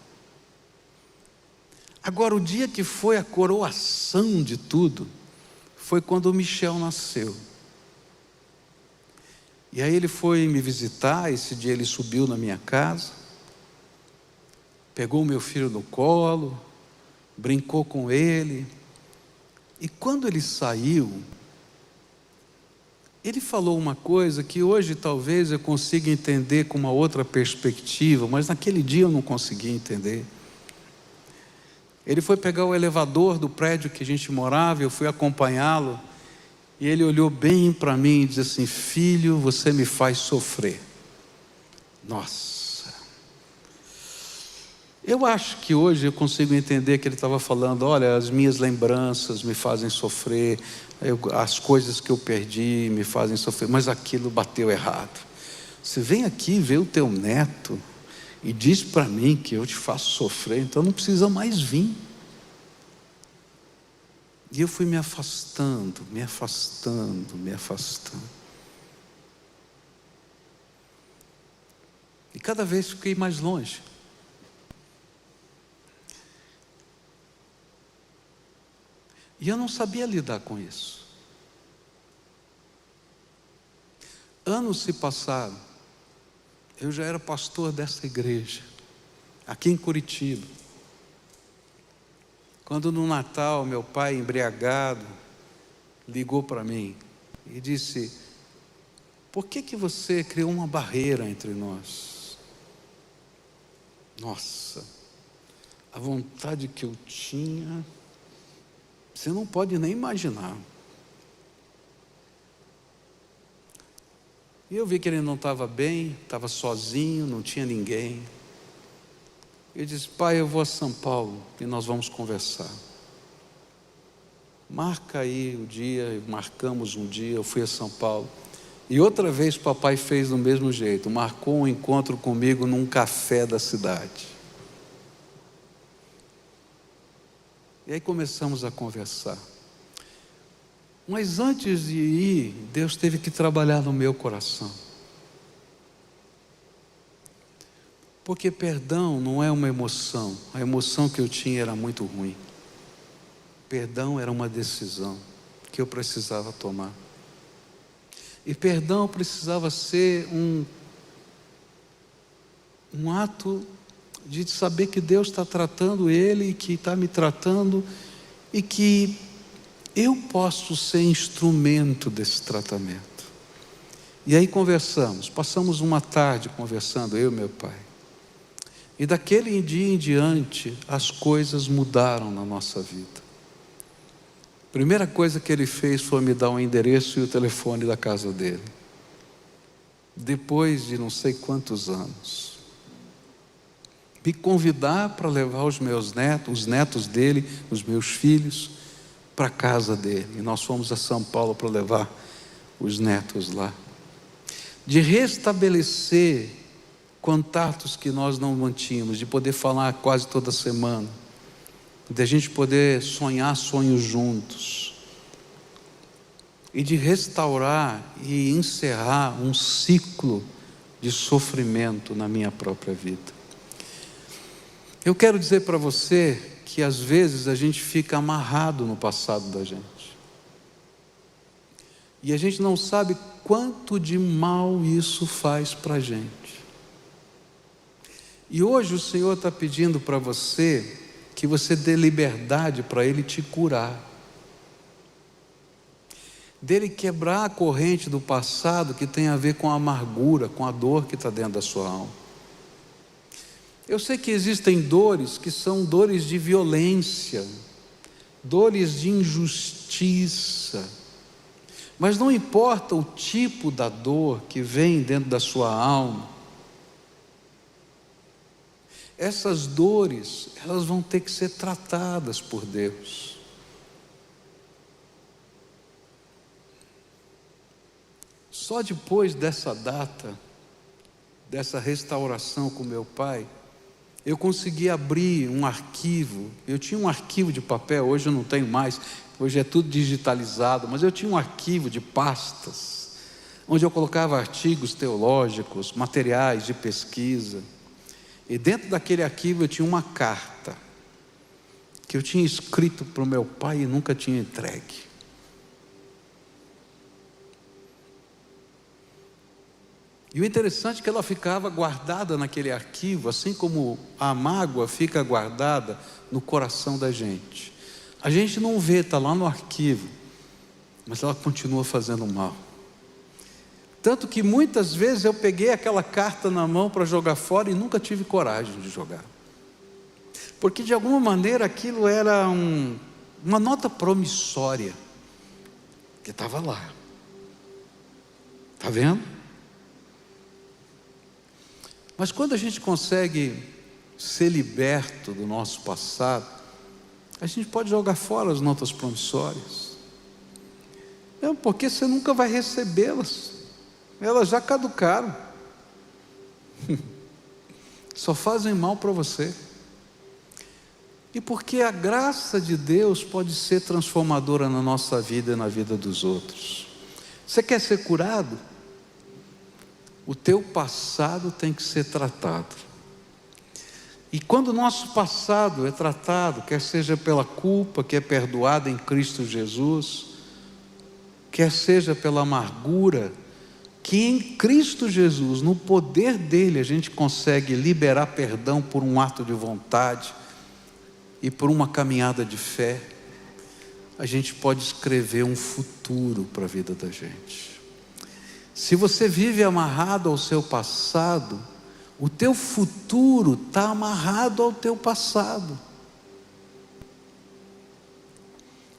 Agora, o dia que foi a coroação de tudo foi quando o Michel nasceu. E aí ele foi me visitar. Esse dia ele subiu na minha casa, pegou o meu filho no colo, brincou com ele. E quando ele saiu, ele falou uma coisa que hoje talvez eu consiga entender com uma outra perspectiva, mas naquele dia eu não conseguia entender. Ele foi pegar o elevador do prédio que a gente morava, eu fui acompanhá-lo, e ele olhou bem para mim e disse assim: filho, você me faz sofrer. Nossa! Eu acho que hoje eu consigo entender que ele estava falando: olha, as minhas lembranças me fazem sofrer, as coisas que eu perdi me fazem sofrer, mas aquilo bateu errado. Você vem aqui ver o teu neto e diz para mim que eu te faço sofrer, então não precisa mais vir. E eu fui me afastando. E cada vez fiquei mais longe. E eu não sabia lidar com isso. Anos se passaram. Eu já era pastor dessa igreja, aqui em Curitiba. Quando no Natal, meu pai embriagado, ligou para mim e disse: por que você criou uma barreira entre nós? Nossa, a vontade que eu tinha, você não pode nem imaginar. E eu vi que ele não estava bem, estava sozinho, não tinha ninguém. Ele disse: pai, eu vou a São Paulo e nós vamos conversar. Marca aí o dia. Marcamos um dia, eu fui a São Paulo. E outra vez papai fez do mesmo jeito, marcou um encontro comigo num café da cidade. E aí começamos a conversar. Mas antes de ir, Deus teve que trabalhar no meu coração. Porque perdão não é uma emoção. A emoção que eu tinha era muito ruim. Perdão era uma decisão que eu precisava tomar. E perdão precisava ser um ato de saber que Deus está tratando ele, e que está me tratando, e que eu posso ser instrumento desse tratamento. E aí conversamos, passamos uma tarde conversando, eu e meu pai. E daquele dia em diante, as coisas mudaram na nossa vida. A primeira coisa que ele fez foi me dar o endereço e o telefone da casa dele. Depois de não sei quantos anos, me convidar para levar os meus netos, os netos dele, os meus filhos, para a casa dele. E nós fomos a São Paulo para levar os netos lá. De restabelecer contatos que nós não mantínhamos, de poder falar quase toda semana, de a gente poder sonhar sonhos juntos, e de restaurar e encerrar um ciclo de sofrimento na minha própria vida. Eu quero dizer para você que às vezes a gente fica amarrado no passado da gente, e a gente não sabe quanto de mal isso faz para a gente. E hoje o Senhor está pedindo para você que você dê liberdade para Ele te curar, dele quebrar a corrente do passado que tem a ver com a amargura, com a dor que está dentro da sua alma. Eu sei que existem dores que são dores de violência, dores de injustiça, mas não importa o tipo da dor que vem dentro da sua alma, essas dores, elas vão ter que ser tratadas por Deus. Só depois dessa data, dessa restauração com meu pai, eu consegui abrir um arquivo. Eu tinha um arquivo de papel, hoje eu não tenho mais, hoje é tudo digitalizado, mas eu tinha um arquivo de pastas, onde eu colocava artigos teológicos, materiais de pesquisa. E dentro daquele arquivo eu tinha uma carta que eu tinha escrito para o meu pai e nunca tinha entregue. E o interessante é que ela ficava guardada naquele arquivo, assim como a mágoa fica guardada no coração da gente. A gente não vê, está lá no arquivo, mas ela continua fazendo mal. Tanto que muitas vezes eu peguei aquela carta na mão para jogar fora e nunca tive coragem de jogar. Porque de alguma maneira aquilo era uma nota promissória, que estava lá. Está vendo? Mas quando a gente consegue ser liberto do nosso passado, a gente pode jogar fora as notas promissórias. Não, porque você nunca vai recebê-las. Elas já caducaram. Só fazem mal para você. E porque a graça de Deus pode ser transformadora na nossa vida e na vida dos outros. Você quer ser curado? O teu passado tem que ser tratado. E quando o nosso passado é tratado, quer seja pela culpa que é perdoada em Cristo Jesus, quer seja pela amargura, que em Cristo Jesus, no poder dele, a gente consegue liberar perdão por um ato de vontade e por uma caminhada de fé. a gente pode escrever um futuro para a vida da gente. Se você vive amarrado ao seu passado, o teu futuro está amarrado ao teu passado.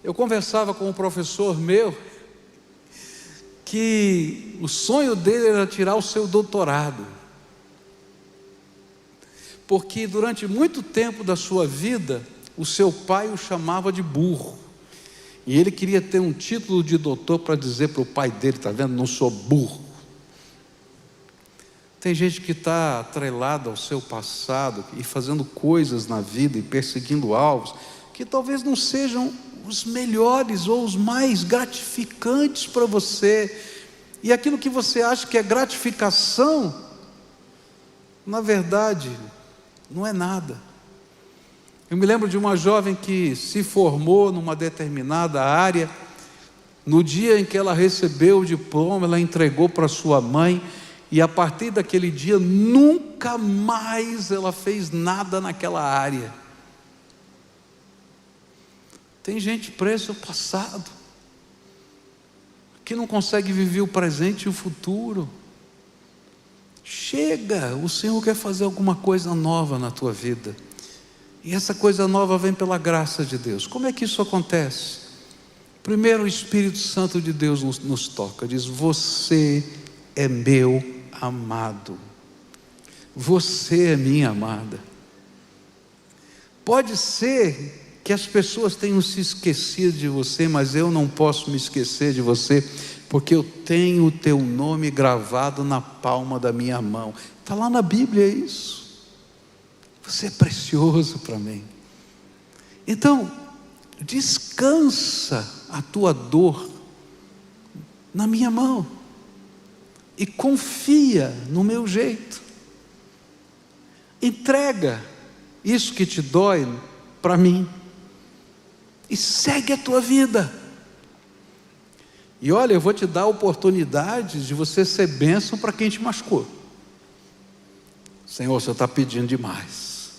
Eu conversava com um professor meu, que o sonho dele era tirar o seu doutorado, porque durante muito tempo da sua vida, o seu pai o chamava de burro, e ele queria ter um título de doutor para dizer para o pai dele: está vendo, não sou burro. Tem gente que está atrelada ao seu passado e fazendo coisas na vida e perseguindo alvos que talvez não sejam os melhores ou os mais gratificantes para você, e aquilo que você acha que é gratificação, na verdade, não é nada. Eu me lembro de uma jovem que se formou numa determinada área. No dia em que ela recebeu o diploma, ela entregou para sua mãe, e a partir daquele dia, nunca mais ela fez nada naquela área. Tem gente presa ao passado, que não consegue viver o presente e o futuro. Chega, o Senhor quer fazer alguma coisa nova na tua vida, e essa coisa nova vem pela graça de Deus. Como é que isso acontece? Primeiro, o Espírito Santo de Deus nos toca, diz: você é meu amado, você é minha amada. Pode ser que as pessoas tenham se esquecido de você, mas eu não posso me esquecer de você, porque eu tenho o teu nome gravado na palma da minha mão. Está lá na Bíblia isso. Você é precioso para mim. Então, descansa a tua dor na minha mão e confia no meu jeito. Entrega isso que te dói para mim e segue a tua vida. E olha, eu vou te dar oportunidades de você ser bênção para quem te machucou. Senhor, o Senhor está pedindo demais,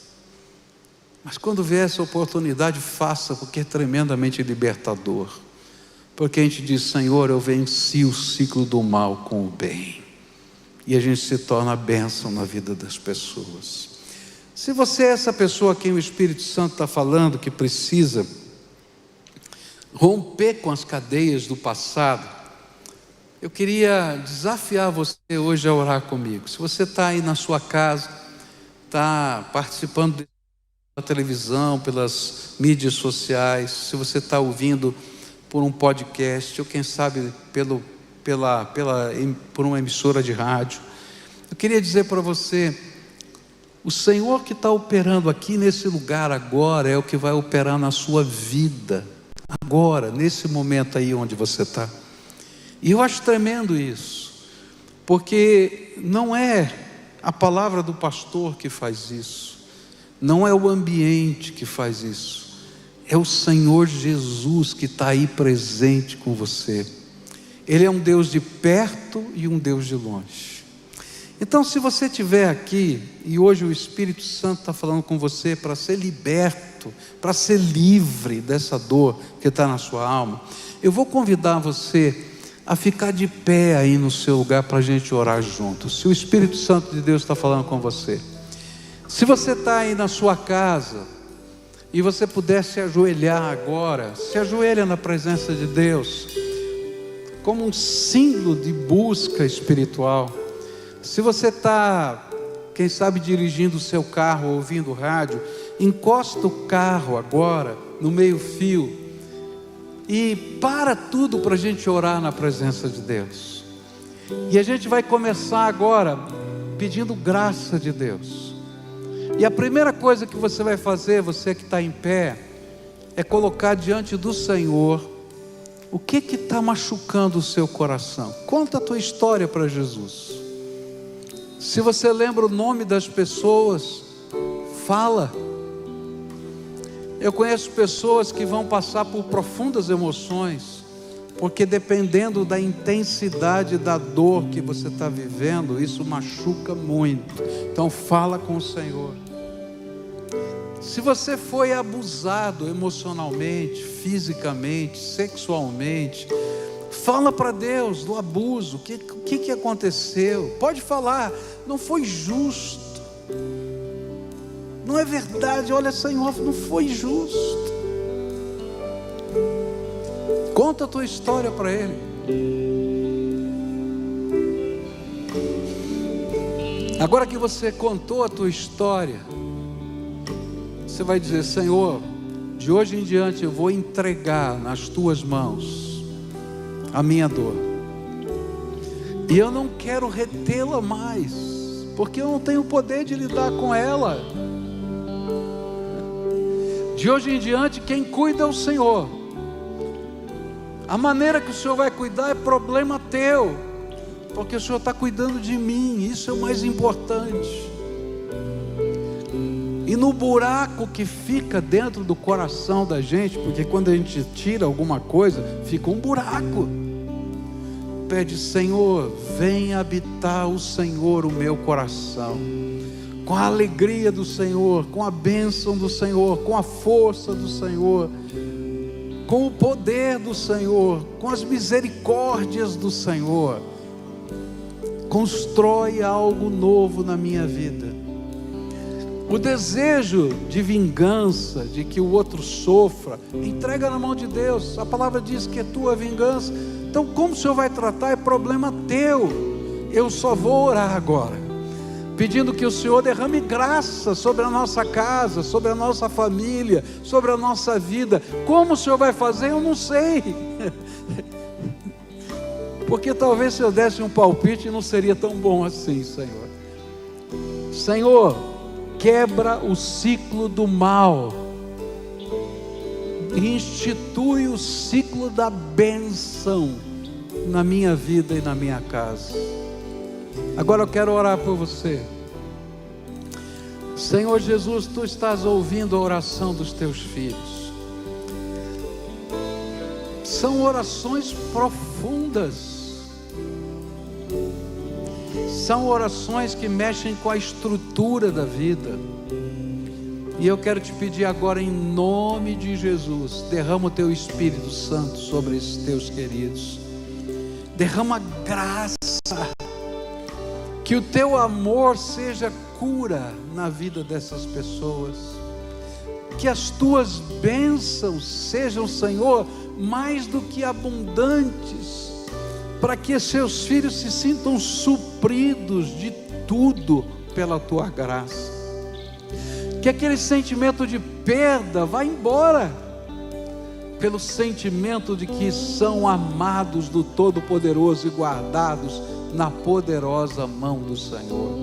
mas quando vier essa oportunidade, faça, porque é tremendamente libertador. Porque a gente diz: Senhor, eu venci o ciclo do mal com o bem, e a gente se torna bênção na vida das pessoas. Se você é essa pessoa a quem o Espírito Santo está falando, que precisa romper com as cadeias do passado, eu queria desafiar você hoje a orar comigo. Se você está aí na sua casa, está participando da televisão, pelas mídias sociais, se você está ouvindo por um podcast, ou quem sabe por uma emissora de rádio, eu queria dizer para você: o Senhor que está operando aqui nesse lugar agora é o que vai operar na sua vida agora, nesse momento aí onde você está. E eu acho tremendo isso, porque não é a palavra do pastor que faz isso, não é o ambiente que faz isso, é o Senhor Jesus que está aí presente com você. Ele é um Deus de perto e um Deus de longe. Então, se você estiver aqui e hoje o Espírito Santo está falando com você para ser liberto, para ser livre dessa dor que está na sua alma, eu vou convidar você a ficar de pé aí no seu lugar para a gente orar juntos. Se o Espírito Santo de Deus está falando com você, se você está aí na sua casa e você puder se ajoelhar agora, se ajoelha na presença de Deus, como um símbolo de busca espiritual. Se você está, quem sabe, dirigindo o seu carro, ouvindo rádio, encosta o carro agora no meio fio e para tudo para a gente orar na presença de Deus. E a gente vai começar agora pedindo graça de Deus. E a primeira coisa que você vai fazer, você que está em pé, é colocar diante do Senhor o que está machucando o seu coração. Conta a tua história para Jesus. Se você lembra o nome das pessoas, fala. Eu conheço pessoas que vão passar por profundas emoções, porque dependendo da intensidade da dor que você está vivendo, isso machuca muito. Então fala com o Senhor. Se você foi abusado emocionalmente, fisicamente, sexualmente, fala para Deus do abuso. O que aconteceu? Pode falar. Não foi justo. Não é verdade. Olha, Senhor, não foi justo. Conta a tua história para Ele. Agora que você contou a tua história, você vai dizer: Senhor, de hoje em diante eu vou entregar nas tuas mãos a minha dor, e eu não quero retê-la mais, porque eu não tenho poder de lidar com ela. De hoje em diante quem cuida é o Senhor. A maneira que o Senhor vai cuidar é problema teu, porque o Senhor está cuidando de mim, isso é o mais importante. E no buraco que fica dentro do coração da gente, porque quando a gente tira alguma coisa, fica um buraco. Pede: Senhor, venha habitar o Senhor o meu coração, com a alegria do Senhor, com a bênção do Senhor, com a força do Senhor, com o poder do Senhor, com as misericórdias do Senhor. Constrói algo novo na minha vida. O desejo de vingança, de que o outro sofra, entrega na mão de Deus. A palavra diz que é tua vingança. Então, como o Senhor vai tratar é problema teu. Eu só vou orar agora, pedindo que o Senhor derrame graça sobre a nossa casa, sobre a nossa família, sobre a nossa vida. Como o Senhor vai fazer, eu não sei. Porque talvez se eu desse um palpite não seria tão bom assim, Senhor. Senhor, quebra o ciclo do mal, institui o ciclo da bênção na minha vida e na minha casa. Agora eu quero orar por você. Senhor Jesus, Tu estás ouvindo a oração dos Teus filhos. São orações profundas. São orações que mexem com a estrutura da vida. E eu quero te pedir agora, em nome de Jesus, derrama o Teu Espírito Santo sobre esses Teus queridos. Derrama graça. Que o Teu amor seja cura na vida dessas pessoas. Que as Tuas bênçãos sejam, Senhor, mais do que abundantes, para que seus filhos se sintam supridos de tudo pela Tua graça. Que aquele sentimento de perda vá embora, pelo sentimento de que são amados do Todo-Poderoso e guardados na poderosa mão do Senhor.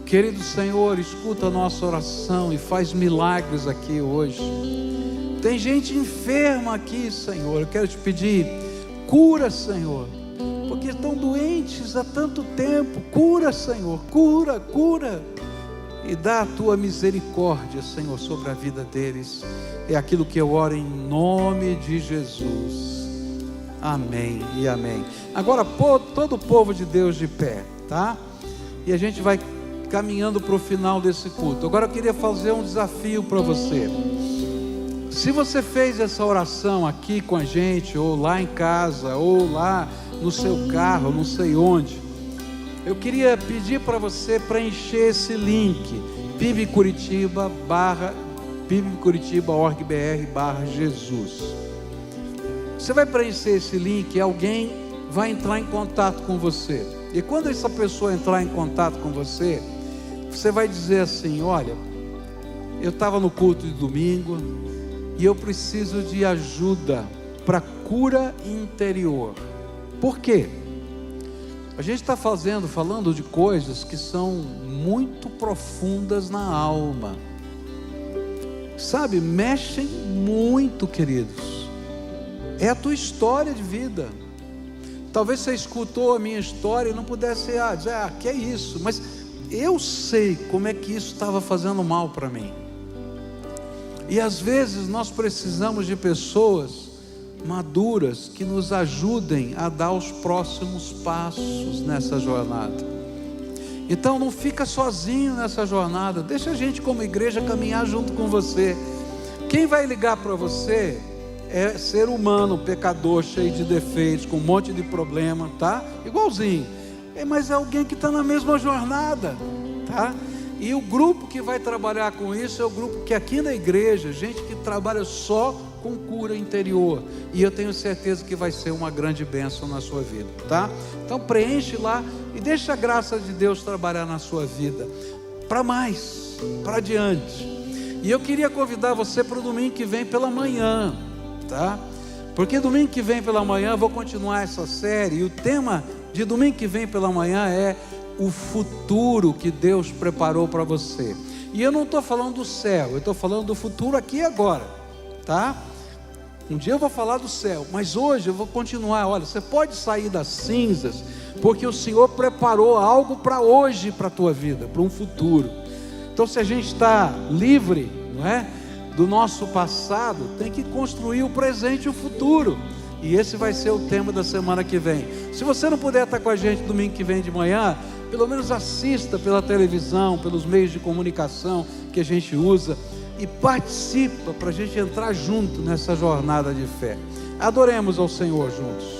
Querido Senhor, escuta a nossa oração e faz milagres aqui hoje. Tem gente enferma aqui, Senhor. Eu quero te pedir: cura, Senhor, porque estão doentes há tanto tempo. Cura, Senhor, cura, cura. E dá a Tua misericórdia, Senhor, sobre a vida deles. É aquilo que eu oro em nome de Jesus. Amém e amém. Agora todo o povo de Deus de pé, tá? E a gente vai caminhando para o final desse culto. Agora eu queria fazer um desafio para você. Se você fez essa oração aqui com a gente, ou lá em casa, ou lá no seu carro, não sei onde, eu queria pedir para você preencher esse link, pibcuritiba.org.br/Jesus. Você vai preencher esse link e alguém vai entrar em contato com você. E quando essa pessoa entrar em contato com você, você vai dizer assim: olha, eu estava no culto de domingo e eu preciso de ajuda para cura interior. Por quê? A gente está falando de coisas que são muito profundas na alma, sabe, mexem muito, queridos. É a tua história de vida. Talvez você escutou a minha história e não pudesse dizer: que é isso? Mas eu sei como é que isso estava fazendo mal para mim. E às vezes nós precisamos de pessoas maduras que nos ajudem a dar os próximos passos nessa jornada. Então não fica sozinho nessa jornada, deixa a gente como igreja caminhar junto com você. Quem vai ligar para você é ser humano, pecador, cheio de defeitos, com um monte de problema, tá? Igualzinho, mas é alguém que está na mesma jornada, tá? E o grupo que vai trabalhar com isso é o grupo que aqui na igreja, gente que trabalha só com cura interior, e eu tenho certeza que vai ser uma grande bênção na sua vida, tá? Então preenche lá e deixa a graça de Deus trabalhar na sua vida, para mais, para adiante. E eu queria convidar você para o domingo que vem pela manhã, tá? Porque domingo que vem pela manhã eu vou continuar essa série, e o tema de domingo que vem pela manhã é o futuro que Deus preparou para você. E eu não estou falando do céu, eu estou falando do futuro aqui e agora, tá? Um dia eu vou falar do céu, mas hoje eu vou continuar. Olha, você pode sair das cinzas, porque o Senhor preparou algo para hoje, para a tua vida, para um futuro. Então se a gente está livre, não é, do nosso passado, tem que construir o presente e o futuro. E esse vai ser o tema da semana que vem. Se você não puder estar com a gente domingo que vem de manhã, pelo menos assista pela televisão, pelos meios de comunicação que a gente usa, e participa para a gente entrar junto nessa jornada de fé. Adoremos ao Senhor juntos.